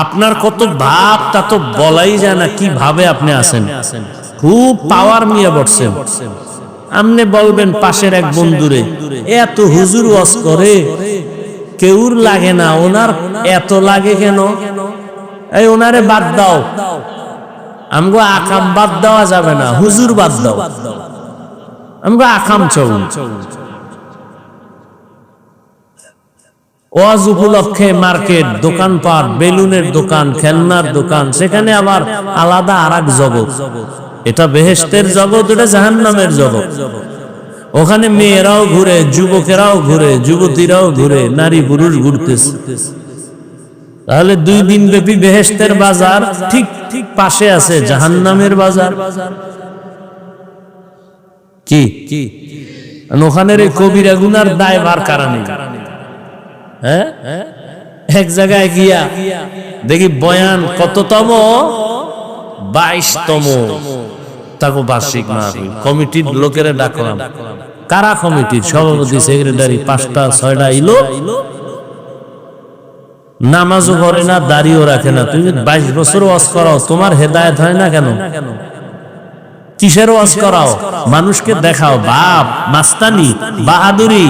আপনার কত ভাব তা তো বলাই যায় না, কি ভাবে আপনি আছেন। খুব পাওয়ার নিয়ে বসছেন। আপনি বলবেন পাশের এক বন্ধুরে, এত হুজুর ওয়াজ করে, কেউর লাগে না, ওনার এত লাগে কেন? এই ওনারে বাদ দাও। আমগো আকাম বাদ দেওয়া যাবে না, হুজুর বাদ দাও। আমগো আকাম চল। ওয়াজ উপলক্ষে মার্কেট, দোকানপাট, বেলুনের দোকান, খেলনার দোকান, সেখানে আবার আলাদা আরেক জগৎ। এটা বেহেশতের জগৎ, এটা জাহান্নামের জগৎ। ওখানে মেয়েরাও ঘুরে, যুবকেরাও ঘুরে, যুবতীরাও ঘুরে, নারী পুরুষ ঘুরতেছে। তাহলে 2 দিন ব্যাপী বেহেশতের বাজার, ঠিক ঠিক পাশে আছে জাহান্নামের বাজার। কি ওখানের এই কবিরা গুনার দায়ভার কারণে, হ্যাঁ, এক জায়গায় গিয়া দেখি বয়ান কততম, 22তম তাকে বার্ষিক মাহফিল। কমিটির লোকেরা ডাকলাম, কারা কমিটির সভাপতি সেক্রেটারি 5টা 6টা ইলো, নামাজও পড়ে না, দাড়িও রাখে না। তুমি 22 বছর ওয়াজ করাও, তোমার হেদায়েত হয় না কেন? কিসের ওয়াজ করাও? মানুষকে দেখাও বাপ, মাস্তানি, বাহাদুরি।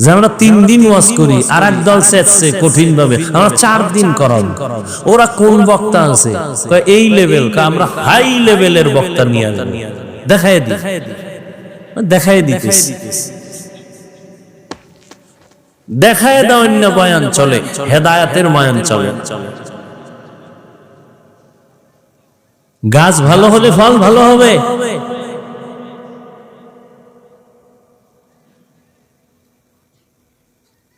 যে আমরা 3 দিন ওয়াজ করি, আর এক দল চেয়েছে কঠিন ভাবে আমরা 4 দিন করাম। ওরা কোন বক্তা আছে? এই লেভেল, আমরা হাই লেভেলের বক্তা নিয়ে যাবো, দেখায় দিতেছি। দেখায় দাও অন্য বয়ান চলে, হেদায়েতের বয়ান চলে। গাছ ভালো হলে ফল ভালো হবে।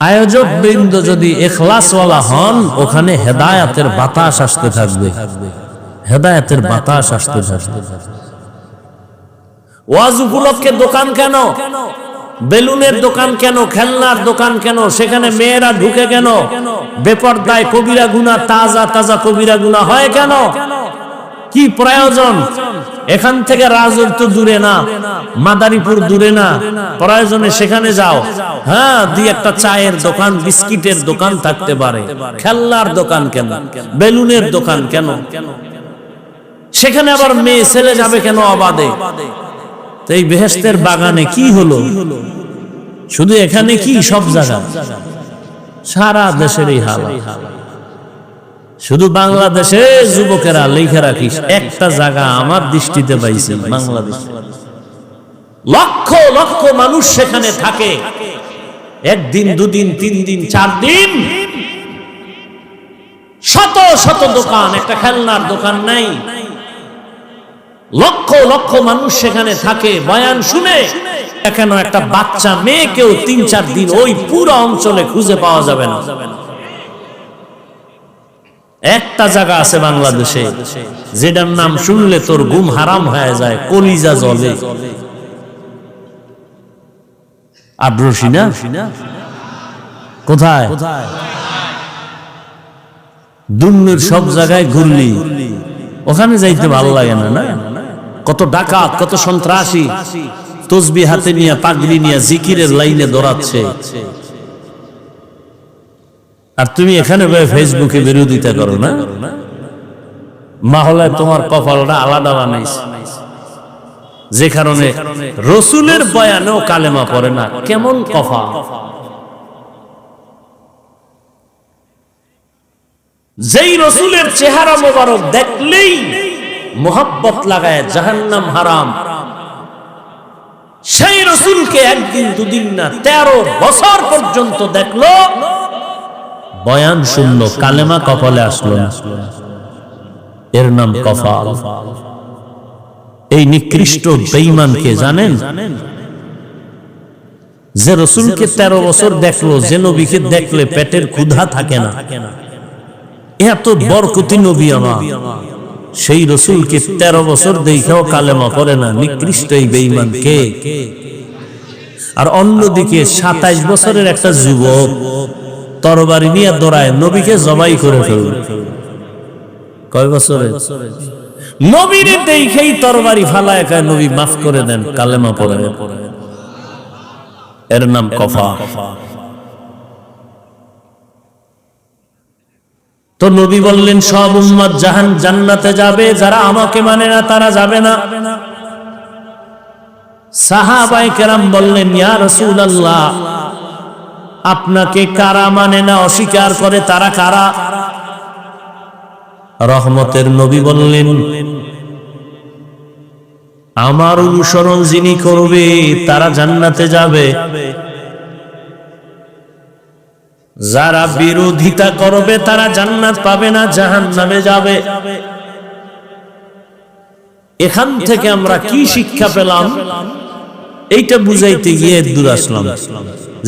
আয়োজক বৃন্দ যদি ইখলাসওয়ালা হন, ওখানে হেদায়েতের বাতাস আসতে থাকবে, হেদায়েতের বাতাস আসতে থাকবে। ওয়াজ উপলক্ষে দোকান কেন? বেলুনের দোকান কেন? খেলনার দোকান কেন? সেখানে মেয়েরা ঢুকে কেন? বেপরদায় কবিরা গুনাহ, তাজা তাজা কবিরা গুনাহ হয় কেন? কি প্রয়োজন? এখান থেকে রাজত্ব দূরে না, মাদারীপুর দূরে না, প্রয়োজনে সেখানে যাও। হ্যাঁ, দুই একটা চায়ের দোকান, বিস্কিটের দোকান থাকতে পারে। খেলনার দোকান কেন? বেলুনের দোকান কেন? সেখানে আবার মেয়ে ছেলে যাবে কেন অবাধে? তো এই বেহেশতের বাগানে কি হলো? শুধু এখানে কি, সব জায়গা, সারা দেশের এই হাল। শুধু বাংলাদেশে যুবকেরা লেখা রাখিস, একটা জায়গা আমার দৃষ্টিতে পাইছি, বাংলাদেশ লক্ষ লক্ষ মানুষ সেখানে থাকে, 1 দিন 2 দিন 3 দিন 4 দিন, শত শত দোকান, একটা খেলনার দোকান নাই। লক্ষ লক্ষ মানুষ সেখানে থাকে, বয়ান শুনে। কেন একটা বাচ্চা মেয়েকেও 3-4 দিন ওই পুরো অঞ্চলে খুঁজে পাওয়া যাবে না। একটা জায়গা আছে বাংলাদেশে যেটার নাম শুনলে তোর ঘুম হারাম হয়ে যায়, কলিজা জ্বলে। আব্রসি না? কোথায়? দুনিয়ার সব জায়গায় ঘুরলি, ওখানে যাইতে ভালো লাগে না? না, কত ডাকাত, কত সন্ত্রাসী তসবিহ হাতে নিয়ে, পাগড়ি নিয়ে জিকিরের লাইনে দৌড়াচ্ছে, আর তুমি এখানে ফেসবুকে বিরোধিতা করো না? মহলায় তোমার কপালটা আলাদা বানাইছে, যে কারণে রসুলের বয়ানেও কালেমা পড়ে না। কেমন কফা! যেই রসুলের চেহারা মোবারক দেখলেই মোহাব্বত লাগায় জাহান্নাম হারাম, সেই রসুলকে 1 দিন 2 দিন না 13 বছর পর্যন্ত দেখলো, বয়ান শুনলো, কালেমা কপালে আসলো না। এর নাম কফাল। এই নিকৃষ্ট বেঈমানকে জানেন? যে রসুলকে 13 বছর দেখলো, যে নবীকে দেখলে পেটের ক্ষুধা থাকে না, এত বরকতি নবী আমার, সেই রসুলকে 13 বছর দেখাও কালেমা করে না। নিকৃষ্ট এই বেঈমান কে? আর অন্যদিকে 27 বছরের একটা যুবক তরবারি নিয়ে দৌড়ায়, নবীকে জবাই করে ফেলল। কয় বছরে? নবীরে দেখেই তরবারি ফালায়, কয় নবী মাফ করে দেন, কালেমা পড়ে। এর নাম কফা। তো নবী বললেন সব উম্মত জান্নাতে যাবে, যারা আমাকে মানে না তারা যাবে না। সাহাবায়ে কেরাম বললেন, ইয়া রাসূলুল্লাহ, আপনাকে কারা মানে না, অস্বীকার করে, তারা কারা? রহমতের নবী বললেন, আমার অনুসরণ যিনি করবে তারা জান্নাতে যাবে, যারা বিরোধিতা করবে তারা জান্নাত পাবে না, জাহান্নামে যাবে। এখান থেকে আমরা কি শিক্ষা পেলাম? এইটা বুঝাইতে গিয়ে দূর আসলাম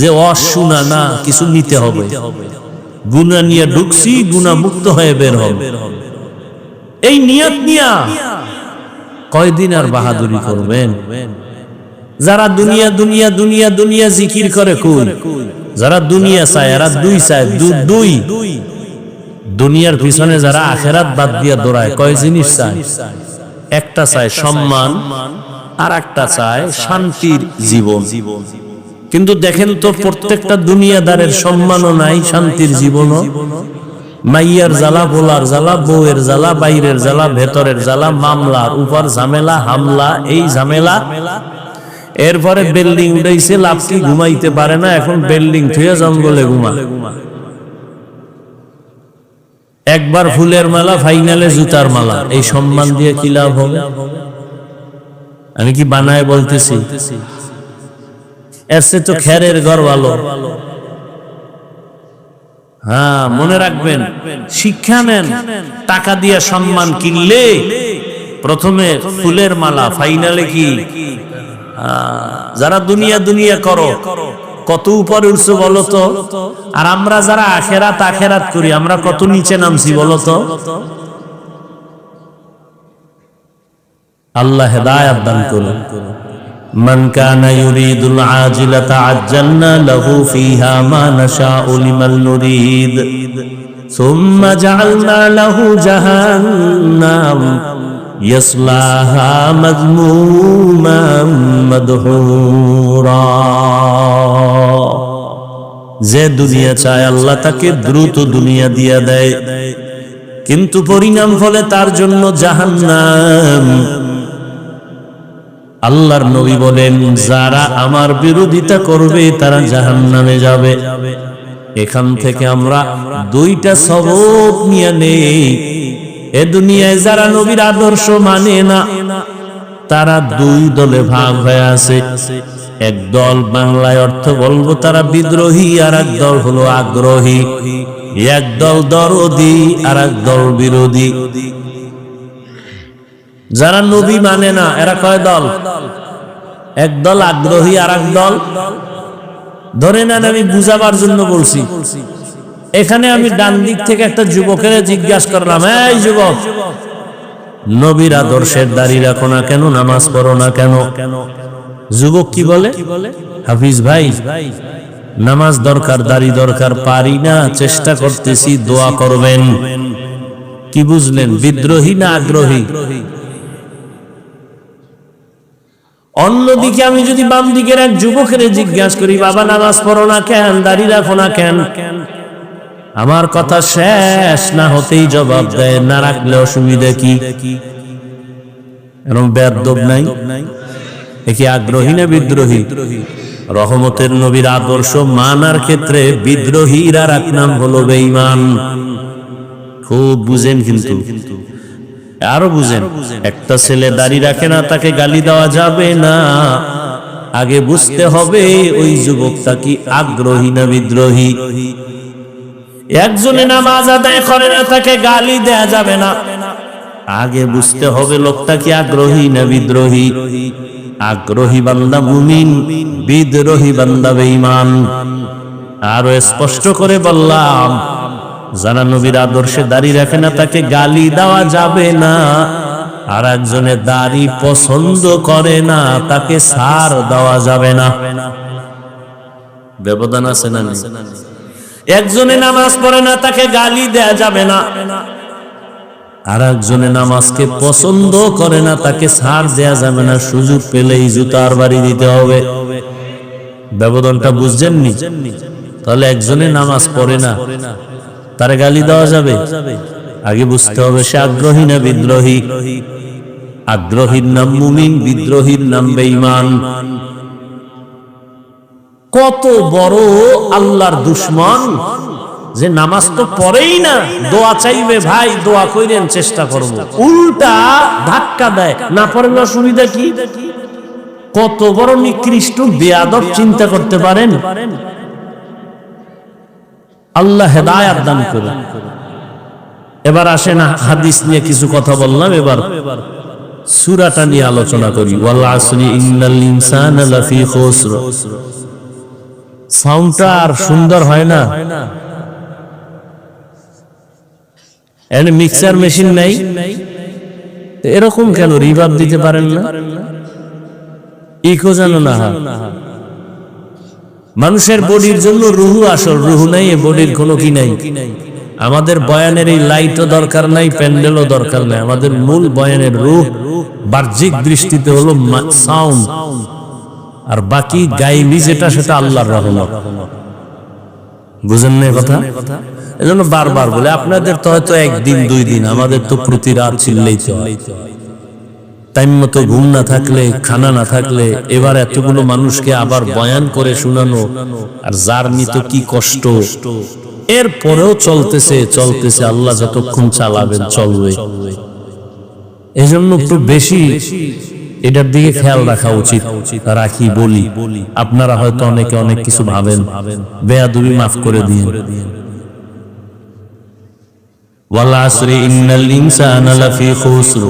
যে অশুনা না, কিছু নিতে হবে। গুনাহ নিয়ে ঢুকছি, গুনাহ মুক্ত হয়ে বের হবে। এই নিয়ত নিয়া কয়দিন আর বাহাদুরি করবেন? যারা দুনিয়া দুনিয়া দুনিয়া দুনিয়া জিকির করে, কোন যারা দুনিয়া চায়, এরা দুই চায়, দুই দুনিয়ার পিছনে যারা আখেরাত বাদ দিয়া দৌড়ায়, কয় জিনিস চায়? একটা চায় সম্মান, আর একটা চায় শান্তির জীবন। কিন্তু দেখেন তো প্রত্যেকটা দুনিয়াদারের সম্মানও নাই, শান্তির জীবনও। মাইয়ার জ্বালা, বোলার জ্বালা, বউয়ের জ্বালা, বাইরের জ্বালা, ভেতরের জ্বালা, মামলার উপর ঝামেলা, হামলা, এই ঝামেলা। এরপরে বিল্ডিং উঠাইছে, লাভ কি? ঘুমাইতে পারে না, এখন বিল্ডিং থুয়ে জঙ্গলে ঘুমা। একবার ফুলের মালা, ফাইনালে জুতার মালা। এই সম্মান দিয়ে কি লাভ হবে? আমি কি বানায় বলতেছি? এর চেয়ে তো খেরের ঘর ভালো। হ্যাঁ, মনে রাখবেন, শিক্ষা নেন। টাকা দিয়ে সম্মান কিনলে প্রথমে ফুলের মালা, ফাইনালে কি? যারা দুনিয়া দুনিয়া করো, কত উপরে উঠছো বলো তো? আর আমরা যারা আখেরাত আখেরাত করি, আমরা কত নিচে নামছি বলো তো? আল্লাহ হেদায়েত দান করুন। মান কানা ইউরিদুল আজিলাতা আজ্জালনা লাহু ফিহা মা নাশাউ লিমান নুরিদ সুম্মা জাআলনা লাহু জাহান্নাম ইয়াসলাহা মাযমুমান মাদহুরা। যে দুনিয়া চায় আল্লাহ তাকে দ্রুত দুনিয়া দিয়া দেয়, কিন্তু পরিণাম ফলে তার জন্য জাহান্নাম। আল্লাহর নবী বলেন, যারা আমার বিরোধিতা করবে তারা জাহান্নামে যাবে। এখান থেকে আমরা দুইটা সবক নিয়ে নেই। এ দুনিয়ায় যারা নবীর আদর্শ মানে না, তারা দুই দলে ভাগ হয়ে আছে। এক দল, বাংলায় অর্থ বলবো, তারা বিদ্রোহী, আর এক দল হলো আগ্রহী। এক দল দরদি, আর এক দল বিরোধী। যারা নবী মানে না, এরা কয় দল? এক দল আগ্রহী, আর এক দল ধরে নেন। আমি বুঝাবার জন্য বলছি। এখানে আমি ডান দিক থেকে একটা যুবকের জিজ্ঞাসা করলাম, এই যুবক, নবীর আদর্শের দাড়ি রাখো না কেন, নামাজ পড়ো না কেন? যুবক কি বলে? হাফিজ ভাই, নামাজ দরকার, দাড়ি দরকার, পারি না, চেষ্টা করতেছি, দোয়া করবেন। কি বুঝলেন? বিদ্রোহী না আগ্রহী? অন্যদিকে আমি যদি বাম দিকের এক যুবকের জিজ্ঞাসা করি, বাবা নামাজ পড়ো না কেন, দাড়ি রাখো না কেন? আমার কথা শেষ না হতেই জবাব দেয়, না রাখলে অসুবিধা কি? এরকম বেয়াদব নাই? এ কি আগ্রহী না বিদ্রোহী? রহমতের নবীর আদর্শ মানার ক্ষেত্রে বিদ্রোহীর আর এক নাম হলো বেঈমান। খুব বুঝেন, কিন্তু আরো বুঝেন। একটা ছেলে দাড়ি রাখে না, তাকে গালি দেওয়া যাবে না। আগে বুঝতে হবে ওই যুবকটা কি আগ্রহী না বিদ্রোহী। একজনে নামাজ আদায় করে না, তাকে গালি দেয়া যাবে না। আগে বুঝতে হবে লোকটা কি আগ্রহী না বিদ্রোহী। আগ্রহী বান্দা মুমিন, বিদ্রোহী বান্দা বেঈমান। আরো স্পষ্ট করে বললাম, যারা নবীর আদর্শে দাড়ি রাখে না, তাকে গালি দেওয়া যাবে না। আর একজনে দাড়ি পছন্দ করে না, তাকে ছাড় দেওয়া যাবে না। ব্যবধান আছে না? একজনে নামাজ পড়ে না, তাকে গালি দেয়া যাবে না। আর একজনে নামাজকে পছন্দ করে না, তাকে ছাড় দেয়া যাবে না। সুযোগ পেলেই জুতার বাড়ি দিতে হবে। ব্যবধানটা বুঝছেন নি? তাহলে একজনে নামাজ পড়ে না, তারে গালি দেওয়া যাবে? আগে বুঝতে হবে সে আগ্রহী না বিদ্রোহী। আগ্রহীর নাম মুমিন, বিদ্রোহীর নাম বেঈমান। কত বড় আল্লাহর দুশমন যে নামাজ তো পড়েই না, দোয়া চাইবে, ভাই দোয়া কইরেন, চেষ্টা করব, উল্টা ধাক্কা দেয়, না পড়লে অসুবিধা কি? কত বড় নিকৃষ্ট বেয়াদব, চিন্তা করতে পারেন? আল্লাহ হেদায়েত দান করুন। এবার আসেন, হাদিস নিয়ে কিছু কথা বললাম, এবার সূরাটা নিয়ে আলোচনা করি। ওয়াল আসরি ইন্নাল ইনসানা লাফি খুসর। সাউন্ডটা আর সুন্দর হয় না? এর মিক্সার মেশিন নাই, এরকম কেন? রিভার্ব দিতে পারেন না? ইকো জানো না? মানুষের বডির জন্য রুহু আসল, রুহু নাই, এ বডির কোনো কি নাই। আমাদের বয়ানের এই লাইটও দরকার নাই, প্যান্ডেলও দরকার নাই। আমাদের মূল বয়ানের রূহ বাহ্যিক দৃষ্টিতে হলো সাউন্ড, আর বাকি গাইবি যেটা সেটা আল্লাহর রহমত। বুঝেন না কথা? এজন্য বারবার বলে, আপনাদের তো হয়তো একদিন 2 দিন, আমাদের তো প্রতি রাত চিল্লাইতে হয়। টাইম মতো ঘুম না থাকলে, খানা না থাকলে, এবার এতগুলো মানুষকে আবার বয়ান করে শোনানো, আর জার্নি তো কি কষ্ট। এরপরেও চলতেছে চলতেছে, আল্লাহ যতক্ষণ চালাবেন চলবে। এজন্য একটু বেশি এটার দিকে খেয়াল রাখা উচিত। রাখি বলি, আপনারা হয়তো অনেকে অনেক কিছু ভাবেন, বেয়াদবি মাফ করে দিন। ওয়াল আসরি ইন্নাল ইনসানা লাফি খুসর।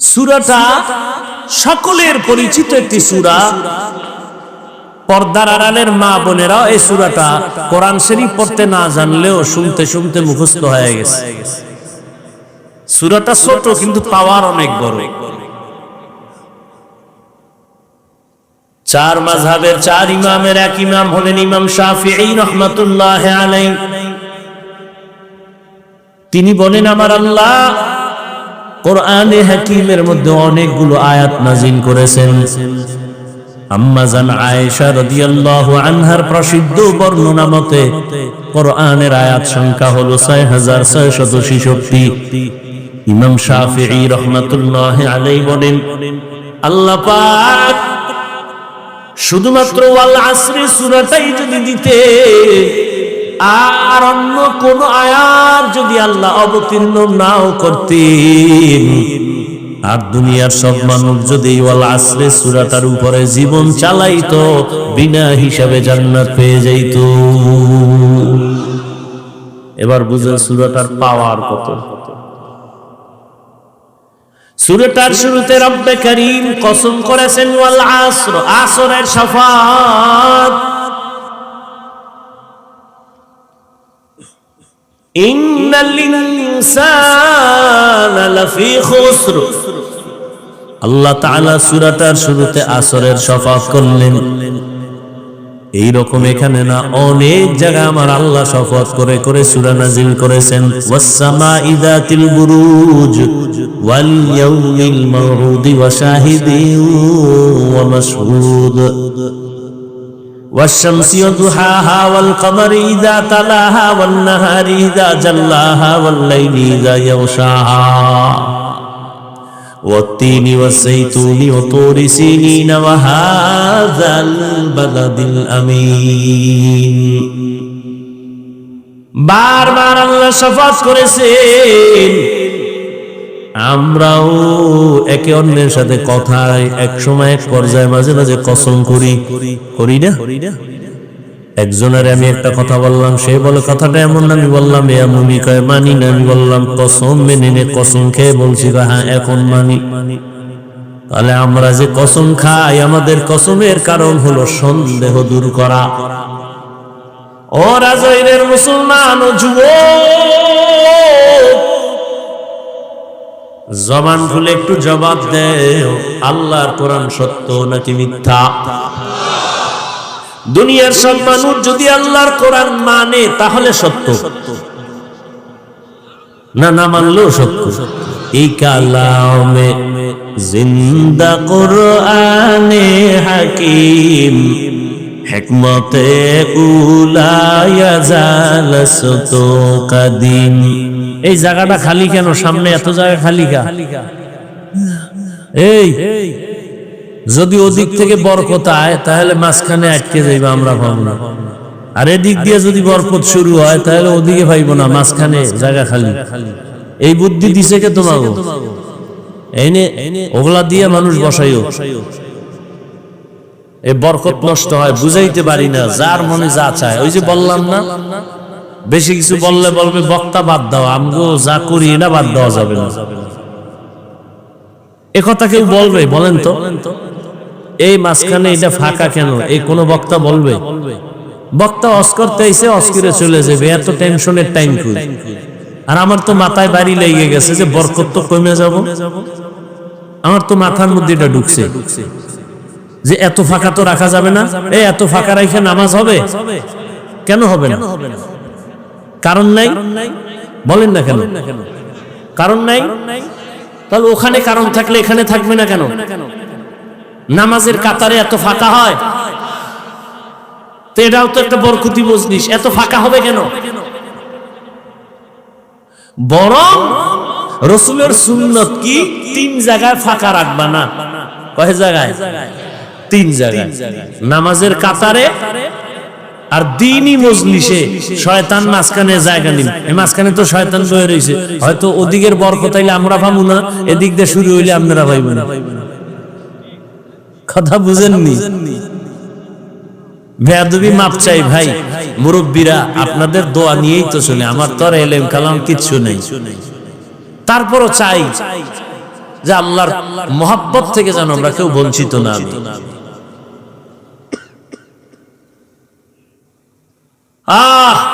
সূরাটা সকলের পরিচিত একটি সূরা। পর্দার আড়ালের মা বোনেরা এই সূরাটা কোরআন শরীফ পড়তে না জানলেও শুনতে শুনতে মুখস্থ হয়ে গেছে। সূরাটা ছোট কিন্তু পাওয়ার অনেক বড়। 4 মাযহাবের 4 ইমামের এক ইমাম হলেন ইমাম শাফিঈ রাহমাতুল্লাহ আলাইহি। তিনি বলেন, আমার আল্লাহ কোরআনে হাকিমের মধ্যে অনেকগুলো আয়াত নাযিল করেছেন। আম্মা জান আয়েশা রাদিয়াল্লাহু আনহার প্রসিদ্ধ বর্ণনা মতে কোরআনের আয়াত সংখ্যা হলো 6666। ইমাম শাফিঈ রাহমাতুল্লাহ আলাইহি বলেন, আল্লাহ পাক শুধুমাত্র ওয়াল আসরি সূরাটাই যদি দিতে, আর অন্য কোন আয়াত যদি আল্লাহ অবতীর্ণ নাও করতেন, আর দুনিয়ার সব মানুষ যদি ওয়াল আসরি সূরাটার উপরে জীবন চালাইতো, বিনা হিসাবে জান্নাত পেয়ে যাইত। এবার বুঝেন সূরাটার পাওয়ার কত। সূরাটার শুরুতে রব্বে কারীম কসম করেছেন ওয়াল আসর, আসরের শাফাত। ইন্নাল ইনসানা লাফি খুসর। আল্লাহ তাআলা সূরাটার শুরুতে আসরের শাফাত করলেন। এই রকম এখানে না, অনেক জায়গা আমার আল্লাহ শপথ করে করে সূরা নাযিল করেছেন। ওয়াস সামাঈ যাতিল বুরুজ ওয়াল ইয়াউমিল মাউউদ ওয়া শাহিদিন ওয়া মাশহুদ ওয়াশ শামসি ওয়া দুহাহা ওয়াল কমারি ইযা তালাহা ওয়ান নাহারি ইযা জাল্লাহা ওয়াল লাইলি ইযা ইয়াগশাহা والتين والزيتون وطور سينين وهذا البلد الأمين। বারবার আল্লাহ শপথ করেছেন। আমরাও একে অন্যের সাথে কথায় এক সময় এক পর্যায়ে মাঝে মাঝে কসম করি না। একজনের আমি একটা কথা বললাম, সে বলে কথাটা এমন না, আমি বললাম এমনই, কয় মানি না। আমি বললাম কসম মেনে নে, কসম খেয়ে বলছি হ্যাঁ এখন মানি। তাহলে আমরা যে কসম খাই, আমাদের কসমের কারণ হলো সন্দেহ দূর করা। ও রাজৈরের মুসলমান ও যুবক, জবান খুলে একটু জবাব দেও, আল্লাহর কোরআন সত্য নাকি মিথ্যা? দুনিয়ার সব মানুষ যদি আল্লাহর কোরআন মানে তাহলে সত্য, না না মানলেও সত্য। এই কালামে জিন্দা কোরআনে হাকিম হিকমতে উলায়া জালাসত কাদিম। এই জায়গাটা খালি কেন? সামনে এত জায়গা খালি কা? এই যদি ওদিক থেকে বরকত আয় তাহলে মাঝখানে আটকে যাইবে, আমরা পাবো না। আর এদিক দিয়ে যদি বরকত শুরু হয় তাহলে ওদিকে পাইবো না, মাঝখানে জায়গা খালি। এই বুদ্ধি দিছে কে তোমাকে? এনে ওগুলা দিয়ে মানুষ বসাইও, এই বরকত নষ্ট হয়। বুঝাইতে পারি না, যার মনে যা চায়। ওই যে বললাম না, বেশি কিছু বললে বলবে বক্তা বাদ দাও, আমগো যা করি এটা বাদ দেওয়া যাবে না। এ কথা কেউ বলবে? বলেন তো। এই মাঝখানে এটা ফাঁকা কেন? এই কোন বক্তা বলবে? বক্তা অস্করতে এসে অস্কিরে চলে যাবে, এত টেনশনের টাইম কই? আর আমার তো মাথায় বাড়ি লেগে গেছে যে বরকত তো কমে যাব। আমার তো মাথার মধ্যে এটা ঢুকছে যে এত ফাঁকা তো রাখা যাবে না। এই এত ফাঁকা রাখে নামাজ হবে? কেন হবে না? কারণ নাই? বলেন না কেন কারণ নাই? তাহলে ওখানে কারণ থাকলে এখানে থাকবে না কেন? নামাজের কাতারে এত ফাঁকা হয়, তো এটাও তো একটা বরকতি মজলিস, এত ফাঁকা হবে কেন? বরং রাসূলের সুন্নাত কি 3 জায়গায় ফাঁকা রাখবা না। কয় জায়গায়? 3 জায়গায়। নামাজের কাতারে আর দ্বীনি মজলিসে শয়তান মাঝখানে জায়গা নিন। এই মাঝখানে তো শয়তান বয়ে রয়েছে, হয়তো ওদিকের বরকত হইলে আমরা পাবো না, এদিক দিয়ে শুরু হইলে আপনারা পাইবেন না। কথা বুঝেননি? বেয়াদবি মাপ চাই ভাই, মুরব্বীরা আপনাদের দোয়া নিয়েই তো চলে, আমার তো আর এলেম কালাম কিচ্ছু নেই। তারপরও চাই যে আল্লাহর মহব্বত থেকে যেন আমরা কেউ বঞ্চিত না হই।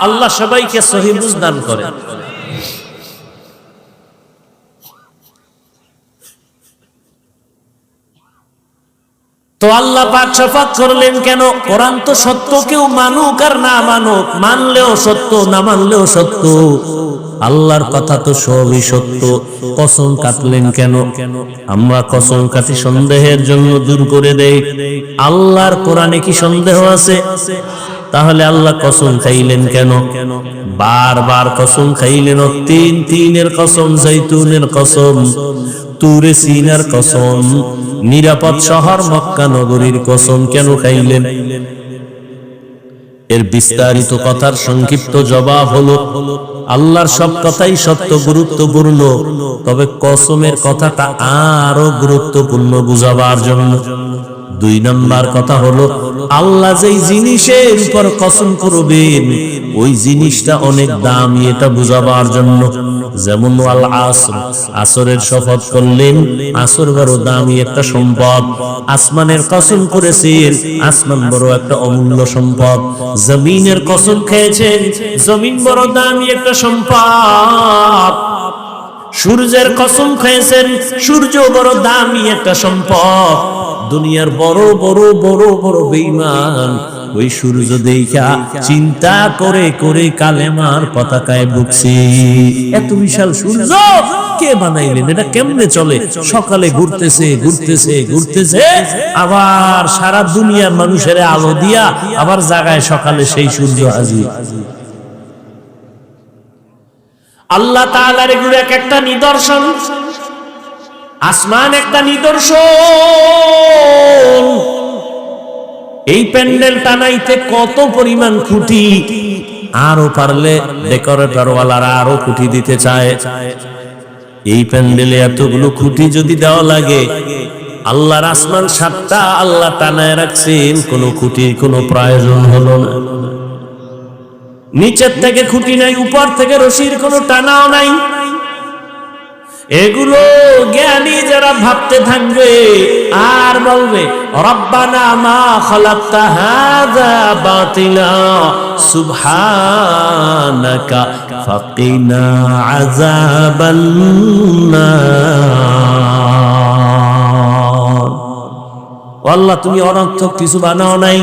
আল্লাহ সবাইকে সহি বুঝ দান করেন। তো আল্লাহ পাক শপথ করলেন কেন? কোরআন তো সত্য, কেউ মানুক আর না মানুক, মানলেও সত্য না মানলেও সত্য, আল্লাহর কথা তো সবই সত্য। কসম কাটলেন কেন? আমরা কসম কাটি সন্দেহের জন্য, দূর করে দেই। আল্লাহর কোরআনে কি সন্দেহ আছে? তাহলে আল্লাহ কসম খাইলেন কেন? বারবার কসম খাইলেন। তিনের কসম, জৈতুনের কসম, তুরে সিনার কসম, নিরাপদ শহর মক্কা নগরীর কসম কেন খাইলেন? এর বিস্তারিত কথার সংক্ষিপ্ত জবাব হলো, আল্লাহর সব কথাই সত্য, গুরুত্বপূর্ণ, তবে কসমের কথাটা আরো গুরুত্বপূর্ণ বুঝাবার জন্য। 2 নাম্বার কথা হলো, আল্লাহ যেই জিনিসের উপর কসম করবেন ওই জিনিসটা অনেক দামি, এটা বুঝাবার জন্য। যেমন ওয়াল আসর, আসরের শপথ করলেন, আসর বড় দামি একটা সম্পদ। আসমানের কসম করেছেন, আসমান বড় একটা অমূল্য সম্পদ। জমিনের কসম খেয়েছেন, জমিন বড় দামি একটা সম্পদ। সূর্যের কসম খেয়েছেন, সূর্য বড় দামি একটা সম্পদ। দুনিয়ার বড় বড় বড় বড় বেঈমান ওই সূর্য দেখা চিন্তা করে করে কালেমার পতাকায় বুকছে। এত বিশাল সূর্য কে বানাইলেন? এটা কেমনে চলে? সকালে ঘুরতেছে ঘুরতেছে ঘুরতেছে, আবার সারা দুনিয়ার মানুষের আলো দিয়া আবার জাগায় সকালে সেই সূর্য হাজির। আল্লাহ তাআলার এগুলো এক একটা নিদর্শন। আসমান একটা নিদর্শন। এই প্যান্ডেল টানাইতে কত পরিমাণ খুঁটি, আরো পারলে ডেকোরেটর ওয়ালারা আরো খুঁটি দিতে চায়। এই প্যান্ডেলে এতগুলো খুঁটি যদি দেওয়া লাগে, আল্লাহর আসমান 7টা আল্লাহ টানায় রাখছেন, কোনো খুঁটির কোনো প্রয়োজন হলো না। নিচের থেকে খুঁটি নাই, উপর থেকে রশির কোনো টানাও নাই। এগুলো জ্ঞানী যারা ভাবতে থাকবে আর বলবে, রব্বানা মা খালাকতা হাযা বাতিলা সুবহানাকা ফাকিনা আযাবান নার। আল্লাহ তুমি অনর্থক কিছু বানাও নাই।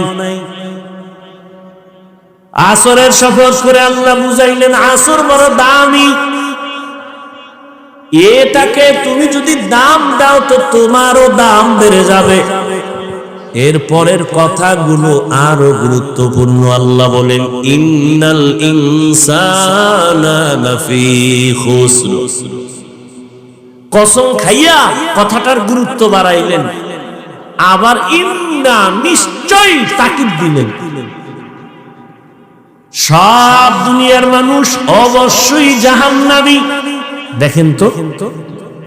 আসরের শপথ করে আল্লাহ বুঝাইলেন, আসর বড় দামি, এটাকে তুমি যদি দাম দাও তো তোমারও দাম বেড়ে যাবে। এর পরের কথাগুলো আরো গুরুত্বপূর্ণ। আল্লাহ বলেন, ইন্নাল ইনসানা লাফি খুসর। কসম খাইয়া কথাটার গুরুত্ব বাড়াইলেন, আবার ইন্না নিশ্চয় তাকিদ দিলেন। সব দুনিয়ার মানুষ অবশ্যই জাহান্নামী। দেখেন তো,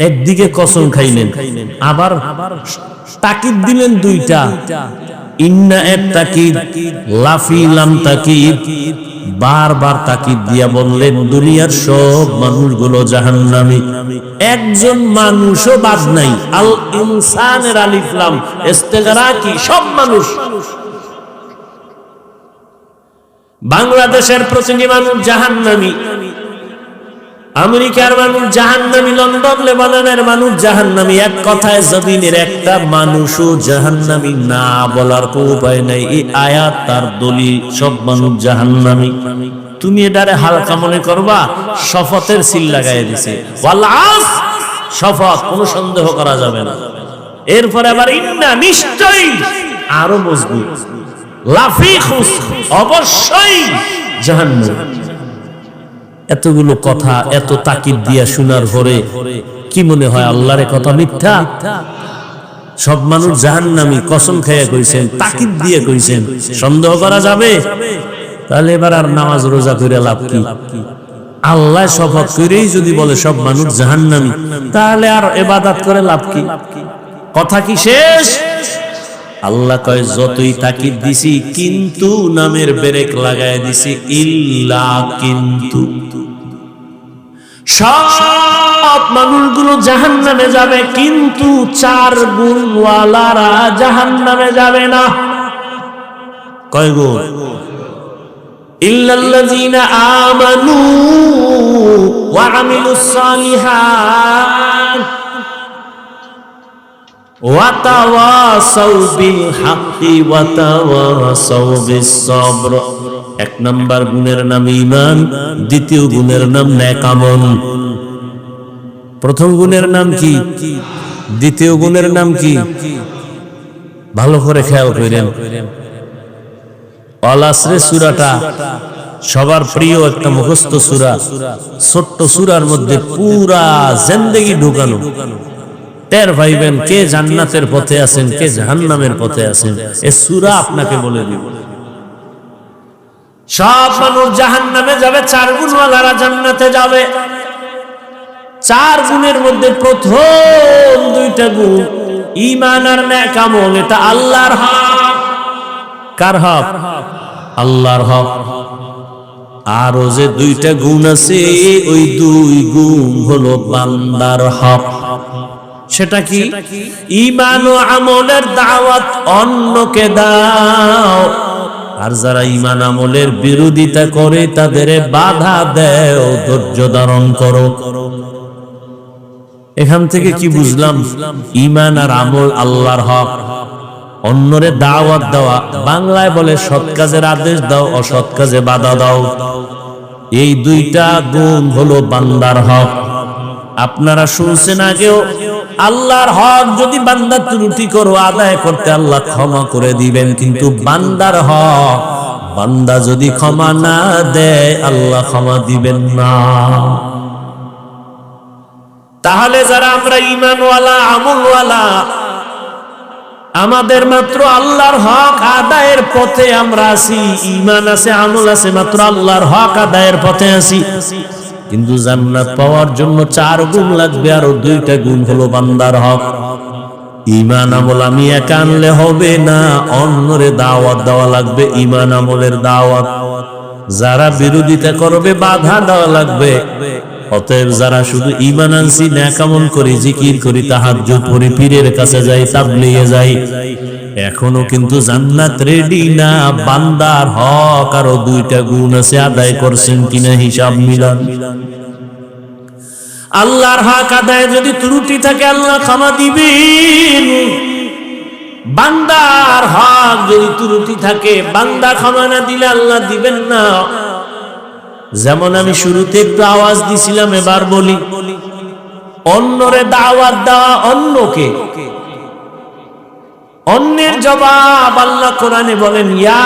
একদিকে কসম খাইলেন, আবার তাকিদ দিলেন 2টা। ইন্না এক তাকিদ, লাফি লাম তাকিদ। বারবার তাকিদ দিয়া বললেন, দুনিয়ার সব মানুষগুলো জাহান্নামী, একজন মানুষও বাদ নাই। আল ইনসানের আলিফ লাম ইস্তেগরাকি, সব মানুষ। বাংলাদেশের প্রতিটি মানুষ জাহান্নামী, আমেরিকার মানুষ জাহান্নামী, লন্ডন লেবাননের মানুষ জাহান্নামী। এক কথায় জমিনের একটা মানুষও জাহান্নামী না বলার কোনো উপায় নাই। এই আয়াত তার দলিল, সব মানুষ জাহান্নামী। তুমি এটারে হালকা মনে করবা, শপথের সিল লাগাই দিছে, ওয়াল আস, শপথ, কোনো সন্দেহ করা যাবে না। এরপরে আবার ইন্না, নিশ্চয়ই, আরো মজবুত, লাফি খুস, অবশ্যই জাহান্নাম। এতগুলো কথা এত তাকিদ দিয়া শোনার পরে কি মনে হয় আল্লাহর কথা মিথ্যা? সব মানুষ জাহান্নামী, কসম খেয়ে কইছেন, তাকিদ দিয়ে কইছেন, সন্দেহ করা যাবে? তাহলে এবার আর নামাজ রোজা করে লাভ কি? আল্লাহ শপথ করেই যদি বলে সব মানুষ জাহান্নামী, তাহলে আর ইবাদত করে লাভ কি? কথা কি শেষ? আল্লাহ কয় যতই তাকিদ দিছি, কিন্তু নামের ব্রেক লাগায় দিছি, ইল্লা কিন্তু। সব মানুষগুলো জাহান্নামে যাবে, কিন্তু 4 গুণওয়ালারা জাহান্নামে যাবে না। কয় গুণ? ইল্লাল্লাযীনা আমানু ওয়া আমিলুস সালিহাত ওয়া তাওয়াসাউ বিল হাক্কি ওয়া তাওয়াসাউ বিস সবর। 1 নাম্বার গুণের নাম ঈমান, দ্বিতীয় গুণের নাম নেক আমল। প্রথম গুণের নাম কি? দ্বিতীয় গুণের নাম কি? ভালো করে খেয়াল করেন। আল আসরের সূরাটা সবার প্রিয় একটা মুখস্থ সূরা, ছোট্ট সূরার মধ্যে পুরা জিন্দেগি ঢুকানো। টের পাইবেন কে জান্নাতের পথে আছেন, কে জাহান্নামের পথে আছেন, এই সূরা আপনাকে বলে দিবে। সব মানুষ জাহান্নামে যাবে, 4 গুণওয়ালারা জান্নাতে যাবে। 4 গুণের মধ্যে প্রথম 2টা গুণ ঈমান আর নেক আমল, এটা আল্লাহর হক। কার হক? আল্লাহর হক। আর যে 2টা গুণ আছে, ওই 2 গুণ হলো বান্দার হক। সেটা কি? ঈমান ও আমলের দাওয়াত অন্যকে দাও, আর যারা ঈমান আমলের বিরোধিতা করে তাদের বাধা দেও, ধৈর্য ধারণ করো। এখান থেকে কি বুঝলাম? ঈমান আর আমল আল্লাহর হক, অন্যরে দাওয়াত দেওয়া, বাংলায় বলে সৎ কাজের আদেশ দাও, অসৎ কাজে বাধা দাও। এই 2টা গুণ হলো বান্দার হক। আপনারা শুনছেন আগেও, আল্লাহর হক যদি বান্দা ত্রুটি করো, আদায় করতে আল্লাহ ক্ষমা করে দিবেন, কিন্তু বান্দার হক বান্দা যদি ক্ষমা না দেয়, আল্লাহ ক্ষমা দিবেন না। তাহলে যারা আমরা ঈমানওয়ালা, আমলওয়ালা, আমাদের মাত্র আল্লাহর হক আদায়ের পথে আমরা আছি, ঈমান আছে, আমল আছে, মাত্র আল্লাহর হক আদায়ের পথে আছি। কিন্তু জান্নাত পাওয়ার জন্য 4 গুণ লাগবে, আর 2টা গুণ হলো বান্দার হক। ঈমান আমল আমি একা আনলে হবে না, অন্যরে দাওয়াত দেওয়া লাগবে, ঈমান আমলের দাওয়াত। যারা বিরোধিতা করবে, বাধা দেওয়া লাগবে। অতএব যারা শুধু ঈমান আনছি, নেক আমল করি, জিকির করি, তাহাজ্জুদ পড়ি, পীরের কাছে যাই, তাবলীগে যাই, এখনো কিন্তু জান্নাত রেডি না। বান্দার হক আরো 2টা গুণ আছে, আদায় করছেন কিনা হিসাব মিলান। আল্লাহর হক আদায় যদি ত্রুটি থাকে, আল্লাহ ক্ষমা দিবেন। বান্দার হক যদি ত্রুটি থাকে, বান্দা ক্ষমা না দিলে আল্লাহ দিবেন না। যেমন আমি শুরুতে একটু আওয়াজ দিছিলাম, এবার বলি, অন্যরে দাওয়াত দেওয়া, অন্যকে, অন্যের জবাব আল্লাহ কোরআনে বলেন, ইয়া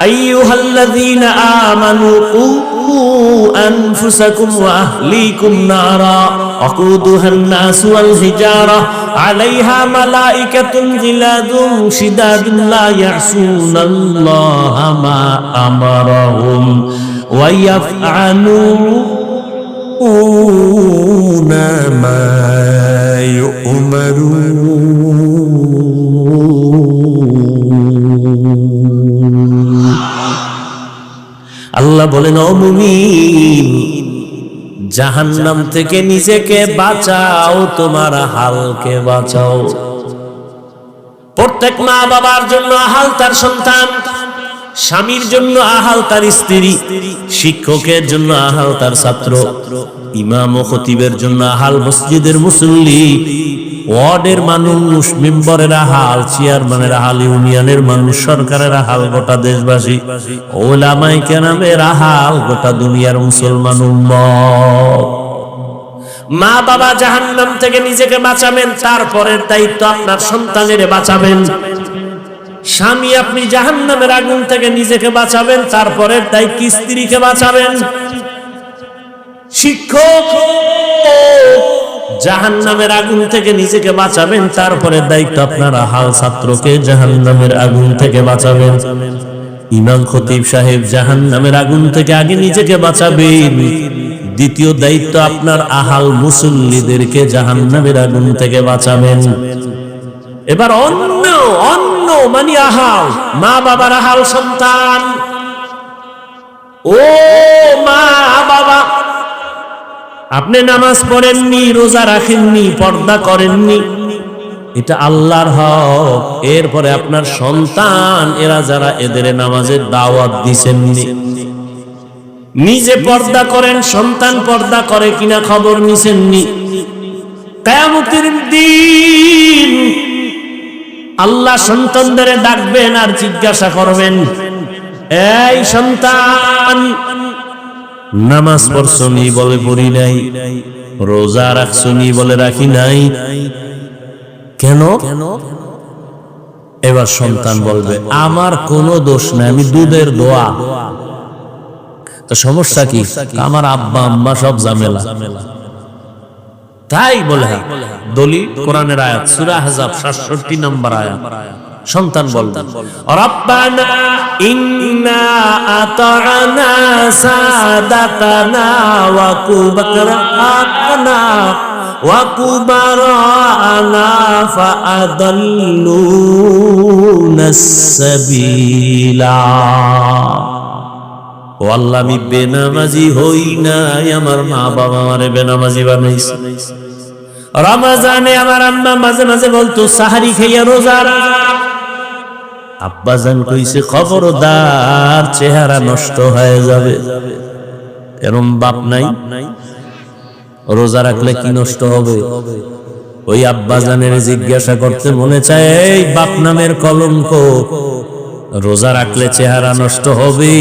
আইয়ুহাল্লাযীনা আমানু কু আনফুসাকুম ওয়া আহলিকুম নারা ওয়াকুদুহান নাস ওয়াল হিজারা আলাইহা মালাইকাতুন গিলাদুন শিদাদুন লা ইয়াসুনাল্লাহা মা আমারাহুম ওয়া ইয়াফআলুনা মা আল্লাহ বলেন, ও মুমিন, জাহান্নাম থেকে নিজেকে বাঁচাও, তোমার হালকে বাঁচাও। প্রত্যেক মা বাবার জন্য আহাল তার সন্তান, স্বামীর জন্য আহাল তার স্ত্রী, শিক্ষকের জন্য আহাল তার ছাত্র, ইমাম ও খতিবের জন্য আহাল মসজিদের মুসল্লি, ওয়ার্ডের মানুষ, মেম্বারের হাল, চেয়ারম্যানের হাল, ইউনিয়নের মানুষ, সরকারের হাল, গোটা দেশবাসী, ওলামায়ে কেরামের হাল, গোটা দুনিয়ার মুসলমান উম্মত। মা বাবা জাহান্নাম থেকে নিজেকে বাঁচাবেন, তারপরের দায়িত্ব আপনার সন্তানের বাঁচাবেন। স্বামী আপনি জাহান্নামের আগুন থেকে নিজেকে বাঁচাবেন, তারপরের দায়িত্ব স্ত্রীকে বাঁচাবেন। শিক্ষক জাহান্নামের আগুন থেকে নিজেকে বাঁচাবেন, তারপরে দায়িত্ব আপনারা হাল ছাত্রকে জাহান্নামের আগুন থেকে বাঁচাবেন। ইমাম খতিব সাহেব জাহান্নামের আগুন থেকে আগে নিজেকে বাঁচাবেন, দ্বিতীয় দায়িত্ব আপনার আহাল মুসল্লিদেরকে জাহান্নামের আগুন থেকে বাঁচাবেন। এবার অন্য মানে আহাল, মা বাবার আহাল সন্তান। ও মা বাবা, আপনি নামাজ পড়েননি, রোজা রাখেননি, পর্দা করেননি, এটা আল্লাহর হক। এরপরে আপনার সন্তান এরা যারা, এদের নামাজের দাওয়াত দিছেননি। নিজে পর্দা করেন, সন্তান পর্দা করে কিনা খবর নিছেননি। কিয়ামতের দিন আল্লাহ সন্তানদের ডাকবেন আর জিজ্ঞাসা করবেন, এই সন্তান, নামাজ পড়ছনি? বলে পড়ি নাই। রোজা রাখছনি? বলে রাখি নাই। কেন? এবার সন্তান বলবে, আমার কোনো দোষ নাই, আমি দুধের দোয়া। তো সমস্যা কি? আমার আব্বা আম্মা সব ঝামেলা। তাই বলে দলিল কোরআনের আয়াত, সূরা আহজাব 67 নম্বর আয়াত। সন্তান বলবে, রব্বানা ইন্না আতা'না সাদাতানা ওয়া কুবরানা ওয়া কুবরানা ফাআদাল্লুনাস সাবিলা। ও আল্লাহ, আমি বেনামাজি হই নাই, আমার মা বাবা আমারে বেনামাজি বানাইছে। রমজানে আমার আম্মা মাঝে মাঝে বলতো, সাহারি খাইয়া রোজা রাখ। আব্বাজান কইছে, খবরদার, চেহারা নষ্ট হয়ে যাবে। এরম বাপ নাই? রোজা রাখলে কি নষ্ট হবে? ওই আব্বাজানের জিজ্ঞাসা করতে মনে চায়, এই বাপ নামের কলঙ্ক, রোজা রাখলে চেহারা নষ্ট হবে।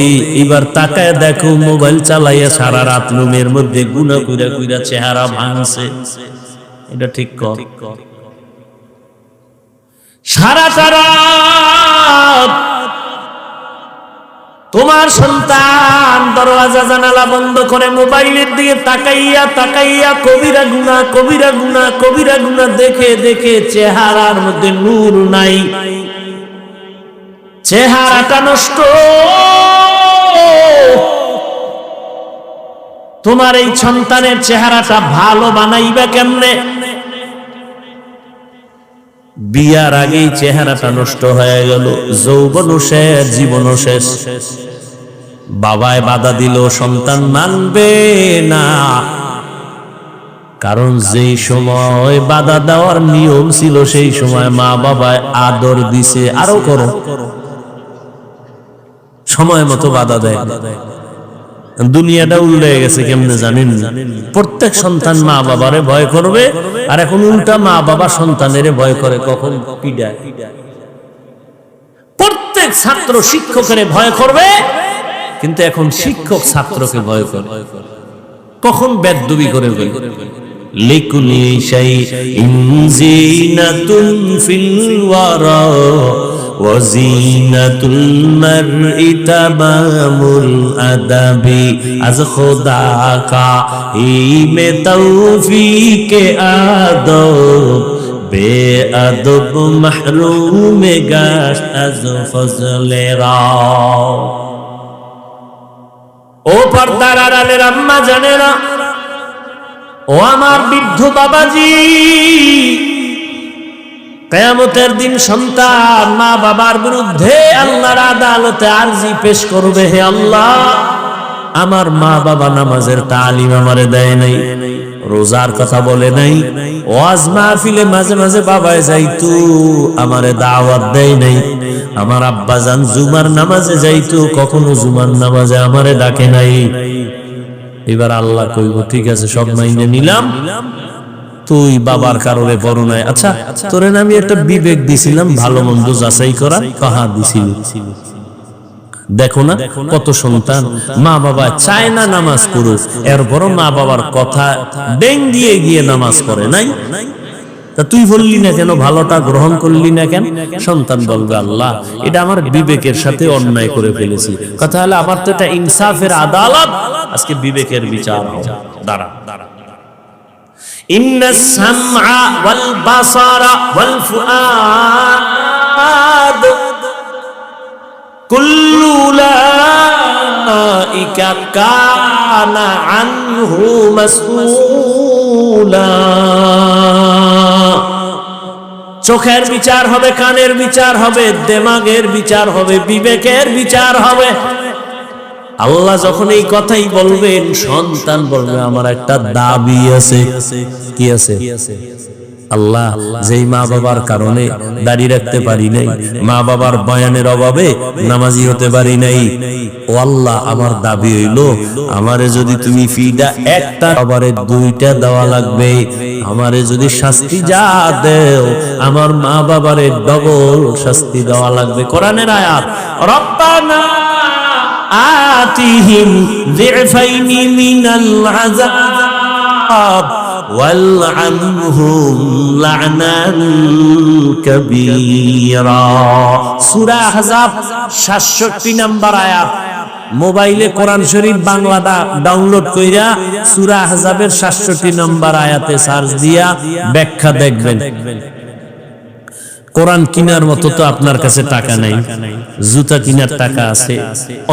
এবার তাকায় দেখো, মোবাইল চালাইয়া সারা রাত রুমের মধ্যে গুনা কইরা কইরা চেহারা ভাঙছে। এটা ঠিক কর? সারাটা রাত তোমার সন্তান দরওয়াজা জানালা বন্ধ করে মোবাইলের দিকে তাকাইয়া তাকাইয়া কবিরা গুনাহ, কবিরা গুনাহ, কবিরা গুনাহ দেখে দেখে চেহারার মধ্যে নূর নাই, চেহারাটা নষ্ট। তোমার এই সন্তানের চেহারাটা ভালো বানাইবা কেমনে? বিয়ার আগেই চেহারাটা নষ্ট হয়ে গেল, যৌবন শেষ, জীবন শেষ। বাবায় বাধা দিল, সন্তান মানবে না, কারণ যেই সময় বাধা দেওয়ার নিয়ম ছিল সেই সময় মা বাবায় আদর দিছে, আরো করো, সময় মতো বাধা দেয়। দুনিয়াটা উল্টে গেছে কেমনে জানেন? প্রত্যেক সন্তান মা বাবারে ভয় করবে, আর এখন উল্টা মা বাবা সন্তানের ভয় করে, কখন পিডায়। প্রত্যেক ছাত্র শিক্ষকের ভয় করবে, কিন্তু এখন শিক্ষক ছাত্রকে ভয় করে, কখন বেদবি করে ফেলবে। লিকুলি শাইইন জিনাতুন ফিল ওয়ারা ওয়াজিনাতুল মারই তামামুল আদাবি আজ খোদা কা ইমে তৌফিকে আদব বেআদব মাহরুম গাশ আজ ফজলে রাও। ও পর্দার আড়ালের আম্মা জানেরা, ও আমার বৃদ্ধ বাবাজি, কিয়ামতের দিন সন্তান মা বাবার বিরুদ্ধে আল্লাহর আদালতে আরজি পেশ করবে, হে আল্লাহ, আমার মা বাবা নামাজের তালিম আমারে দেয় নাই, রোজার কথা বলে নাই, ওয়াজ মাহফিলে মাঝে মাঝে বাবায় যাইতো, আমারে দাওয়াত দেয় নাই, আমার আব্বাজান জুমার নামাজে যাইতো, কখনো জুমার নামাজে আমারে ডাকে নাই। এবার আল্লাহ কইব, ঠিক আছে, সব মাইনে নিলাম, তুই বাবার কারণে বড় নাই। আচ্ছা তোরে আমি একটা বিবেক দিছিলাম ভালো মন্দ যাচাই করা, কাহা দিছিলি? দেখো না কত সন্তান মা বাবা চায় না নামাজ পড়ুক, এরপরও মা বাবার কথা ডেং দিয়ে গিয়ে নামাজ পড়ে নাই। তা তুই বললি না কেন, ভালোটা গ্রহণ করলি না কেন? সন্তান বলবে আল্লাহ এটা আমার বিবেকের সাথে অন্যায় করে ফেলেছি। কথা হলো আমার তো এটা ইনসাফের আদালত, আজকে বিবেকের বিচার দাঁড়া। ইন্নাস সামআ ওয়াল বাসারা ওয়াল ফুআদ কুল্লু উলাইকা কানা আনহু মাসউলা। চোখের বিচার হবে, কানের বিচার হবে, দেমাগের বিচার হবে, বিবেকের বিচার হবে। আল্লাহ যখন এই কথাই বলবেন, সন্তান বলবে আমার একটা দাবি আছে। কি আছে? আল্লাহ যেই মা বাবার কারণে দাঁড়িয়ে রাখতে পারি নাই, মা বাবার বয়ানের অভাবে নামাজি হতে পারি নাই, ও আল্লাহ আমার দাবি হইল আমারে যদি তুমি ফিদা একটা আবারে দুইটা দেওয়া লাগবে, আমারে যদি শাস্তি যা দেও আমার মা বাবারে ডবল শাস্তি দেওয়া লাগবে। কোরআনের আয়াত, রব্বানা আতিহিম যিফাইনি মিনাল আযাব ওয়ালআনহুম লা'নান কাবীরা। সূরা আহজাব 67 নম্বর আয়াত। মোবাইলে কোরআন শরীফ বাংলাটা ডাউনলোড কইরা সূরা আহজাবের 67 নম্বর আয়াতে সার্চ দিয়া ব্যাখ্যা দেখবেন। কোরআন কিনার মতো তো আপনার কাছে টাকা নাই, জুতা কিনার টাকা আছে,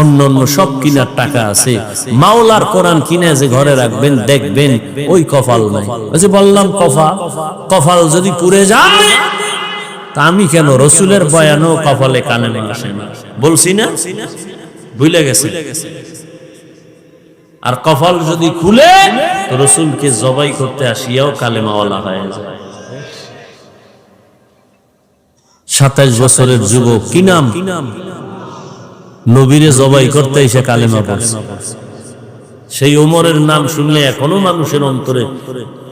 অন্য অন্য সব কিনার টাকা আছে, মাওলার কোরআন কিনে যে ঘরে রাখবেন দেখবেন ওই কপাল নাই। ওই যে বললাম কপাল যদি পুড়ে যায় তা আমি কেন রসুলের বয়ানও কপালে কানে আসে না, বলছি না? ভুলে গেছে। আর কপাল যদি খুলে তো রসুলকে জবাই করতে আসিয়াও কালেমাওয়ালা হয়ে যায়। 27 বছরের যুবক, কি নাম? নবীরে জবাই করতে এসে কালেমা পড়ছে। সেই ওমরের নাম শুনলে এখনো মানুষের অন্তরে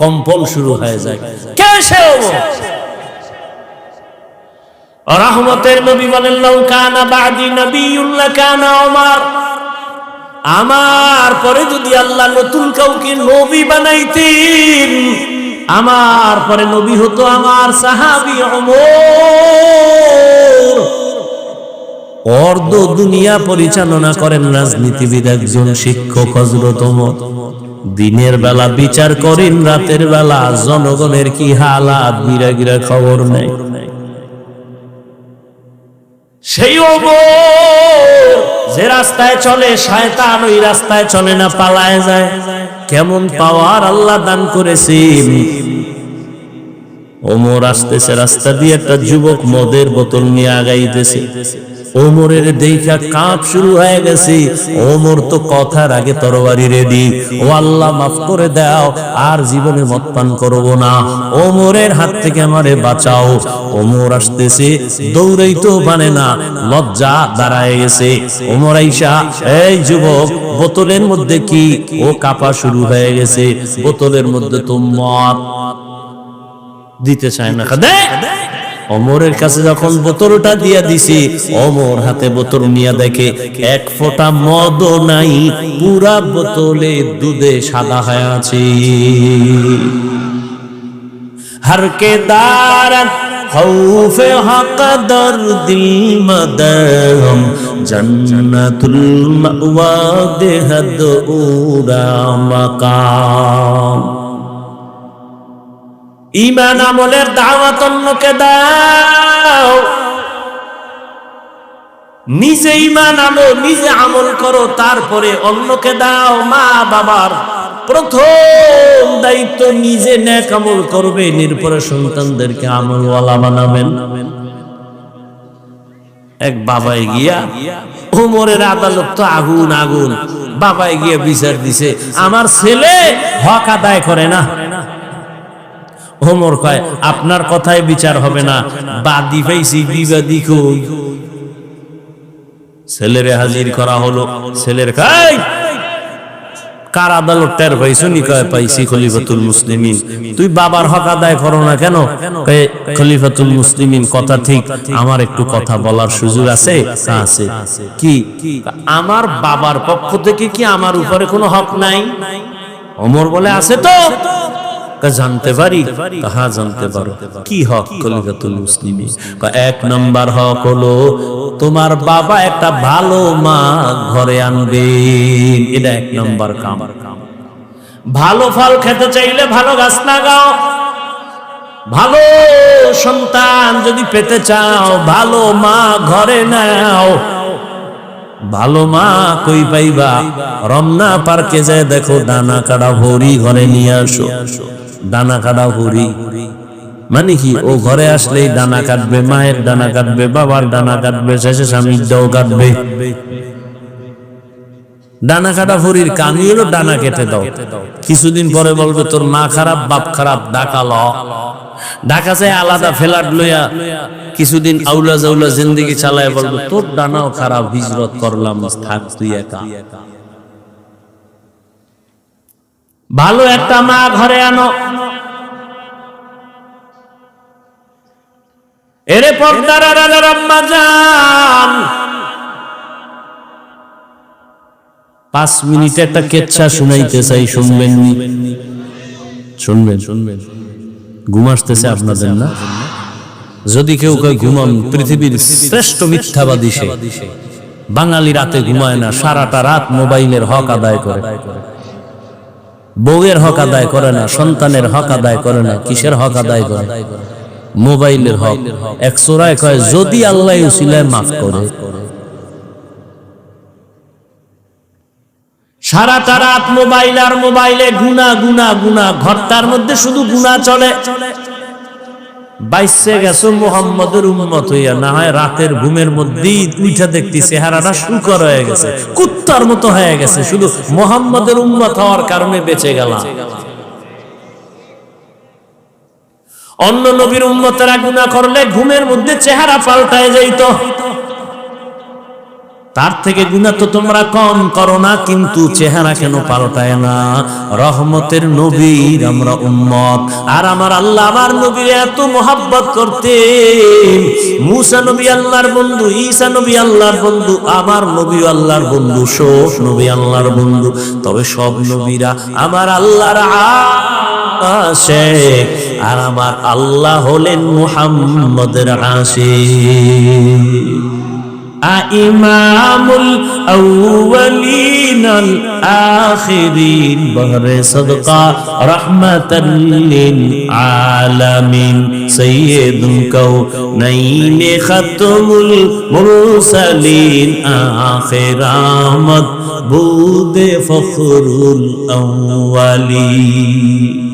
কম্পন শুরু হয়ে যায়। কে সে ওমর? রহমতের নবী বলেন, লাউ কানা বাদি নবিয়্যুন লাকানা ওমর। আমার পরে যদি আল্লাহ নতুন কাউকে নবী বানাইতেন, আমার পরে নবী হতো আমার সাহাবী ওমর। অর্ধ দুনিয়া পরিচালনা করেন রাজনীতিবিদ, একজন শিক্ষক হযরত ওমর। দিনের বেলা বিচার করেন, রাতের বেলা জনগণের কি হালাত বিরাগীরা খবর নেই। সেই ওমর যে রাস্তায় চলে শয়তান ওই রাস্তায় চলে না, পালায় যায়। কেমন পাওয়ার আল্লাহ দান করেছেন। ওমর আসতেছে রাস্তা দিয়ে, একটা যুবক মদের বোতল নিয়ে আগাইতেছে। ওমরের দেখা কাঁপ শুরু হয়ে গেছে। ওমর তো কথার আগে তরবারি রেডি, ও আল্লাহ মাফ করে দাও, আর জীবনে মদ পান করব না, ওমরের হাত থেকে আমারে বাঁচাও। ওমর আসতেছে, দৌড়াইতে পারে না, লজ্জা দাঁড়ায় গেছে। ওমর আইসা, এই যুবক বোতলের মধ্যে কি? ও কাঁপা শুরু হয়ে গেছে। বোতলের মধ্যে তো মদ, দিতে চায় না। ওমরের কাছে যখন বোতলটা দিয়া দিছি, ওমর হাতে বোতল নিয়ে দেখে এক ফোঁটা মদও নাই, পুরা বোতলে দুধে সাদা হয়ে আছে। হরকে দারাত খৌফে হক দরদি মদহম জান্নাতুল মাওয়া দেহদ উরা মাকাম। ঈমান আমলের দাওয়াত অন্যকে দাও, নিজে ঈমান আনো, নিজে আমল করো, তারপরে অন্যকে দাও। মা বাবার প্রথম দায়িত্ব নিজে নেক আমল করবেন, এরপরে সন্তানদেরকে আমলওয়ালা বানাবেন। এক বাবাই গিয়া, ওমরের আদালত তো আগুন আগুন, বাবাই গিয়া বিচার দিছে, আমার ছেলে হক আদায় করে না। ওমর কয়, আপনার কথায় বিচার হবে না, বাদী পাইছি, বিবাদী কই? ছেলেরে হাজির করা হলো। ছেলের কয়, কার আদালত টের পাইছো নি? কয় পাইছি খলিফাতুল মুসলিমিন। তুই বাবার হক আদায় করো না কেন? কয় খলিফাতুল মুসলিমিন কথা ঠিক, আমার একটু কথা বলার সুযোগ আছে? আছে। কি? আমার বাবার পক্ষ থেকে কি আমার উপরে কোনো হক নাই? ওমর বলে আছে তো। জানতে পারি? হ্যাঁ জানতে পারো। কি হক খলিফাতুল মুসলিমিন? এক নাম্বার হক হলো তোমার বাবা একটা ভালো মা ঘরে আনবে, এটা এক নাম্বার কাম। ভালো ফল খেতে চাইলে ভালো গাছ লাগাও, ভালো সন্তান যদি পেতে চাও ভালো মা ঘরে নাও। ভালো মা কই পাইবা? রমনা পার্কে যায় দেখো দানা কাটা ভরি ঘরে নিয়ে আসো। দানা কাটা ভরি মানে কি? ও ঘরে আসলেই দানা কাটবে, মায়ের দানা কাটবে, বাবার দানা কাটবে, শেষে স্বামীর দাও কাটবে। ডানা কাটা ভরির কামি হলো ডানা কেটে দাও। কিছুদিন পরে বলবে তোর মা খারাপ, বাপ খারাপ, ডাকা ল। ঢাকা যায় আলাদা ফ্ল্যাট লইয়া কিছুদিন আউলা জাউলা জিন্দেগি চালায় বলবে তোর ডানাও খারাপ, হিজরত করলাম, থাক তুই একা। ভালো একটা মা ঘরে আনো। এরে পর্দার আড়ালের আম্মা জান, 5 মিনিট একটা কেচ্ছা শুনাইতে চাই, শুনবেন নি? শুনবেন? ঘুম আসতেছে আপনাদের না? যদি কেউ কয় ঘুমান, পৃথিবীর শ্রেষ্ঠ মিথ্যাবাদী সে। বাঙালি রাতে ঘুমায় না, সারাটা রাত মোবাইলের হক আদায় করে। বউয়ের হক আদায় করে না, সন্তানের হক আদায় করে না। কিসের হক আদায় করে? মোবাইলের হক। এক সূরায় কয় যদি আল্লাহ উসিলায় মাফ করে। সারাটা রাত মোবাইল আর মোবাইলে গুনা গুনা গুনা, ঘরটার মধ্যে শুধু গুনা চলে। বাইসে গেছো মুহাম্মদের উম্মত হইয়া, না হয় রাতের ঘুমের মধ্যেই উইঠা দেখতি চেহারাটা শুকর হয়ে গেছে, কুত্তার মতো হয়ে গেছে, শুধু মুহাম্মদের উম্মত হওয়ার কারণে বেঁচে গেলাম। অন্য নবীর উম্মতেরা গুনাহ করলে ঘুমের মধ্যে চেহারা পাল্টায় যাইতো। তার থেকে গুনাহ তো তোমরা কম করো না, কিন্তু চেহারা কেন পাল্টায় না? রহমতের নবীর আমরা উম্মত, আর আমার আল্লাহ আমার নবীর এত মোহাব্বত করতেন। মুসা নবী আল্লাহর বন্ধু, ঈসা নবী আল্লাহর বন্ধু, আমার নবী আল্লাহর বন্ধু, সব নবী আল্লাহর বন্ধু। তবে সব নবীরা আমার আল্লাহর আশিক, আর আমার আল্লাহ হলেন মুহাম্মদের আশিক। ইমামুল আউয়ালিন আল আখিরিন, বহরে সদকা রাহমাতাল লিল আলামিন, সাইয়্যিদুল কাউনাইন খাতমুল মুরসালিন, আখিরামত বুদে ফখরুল আউয়ালিন।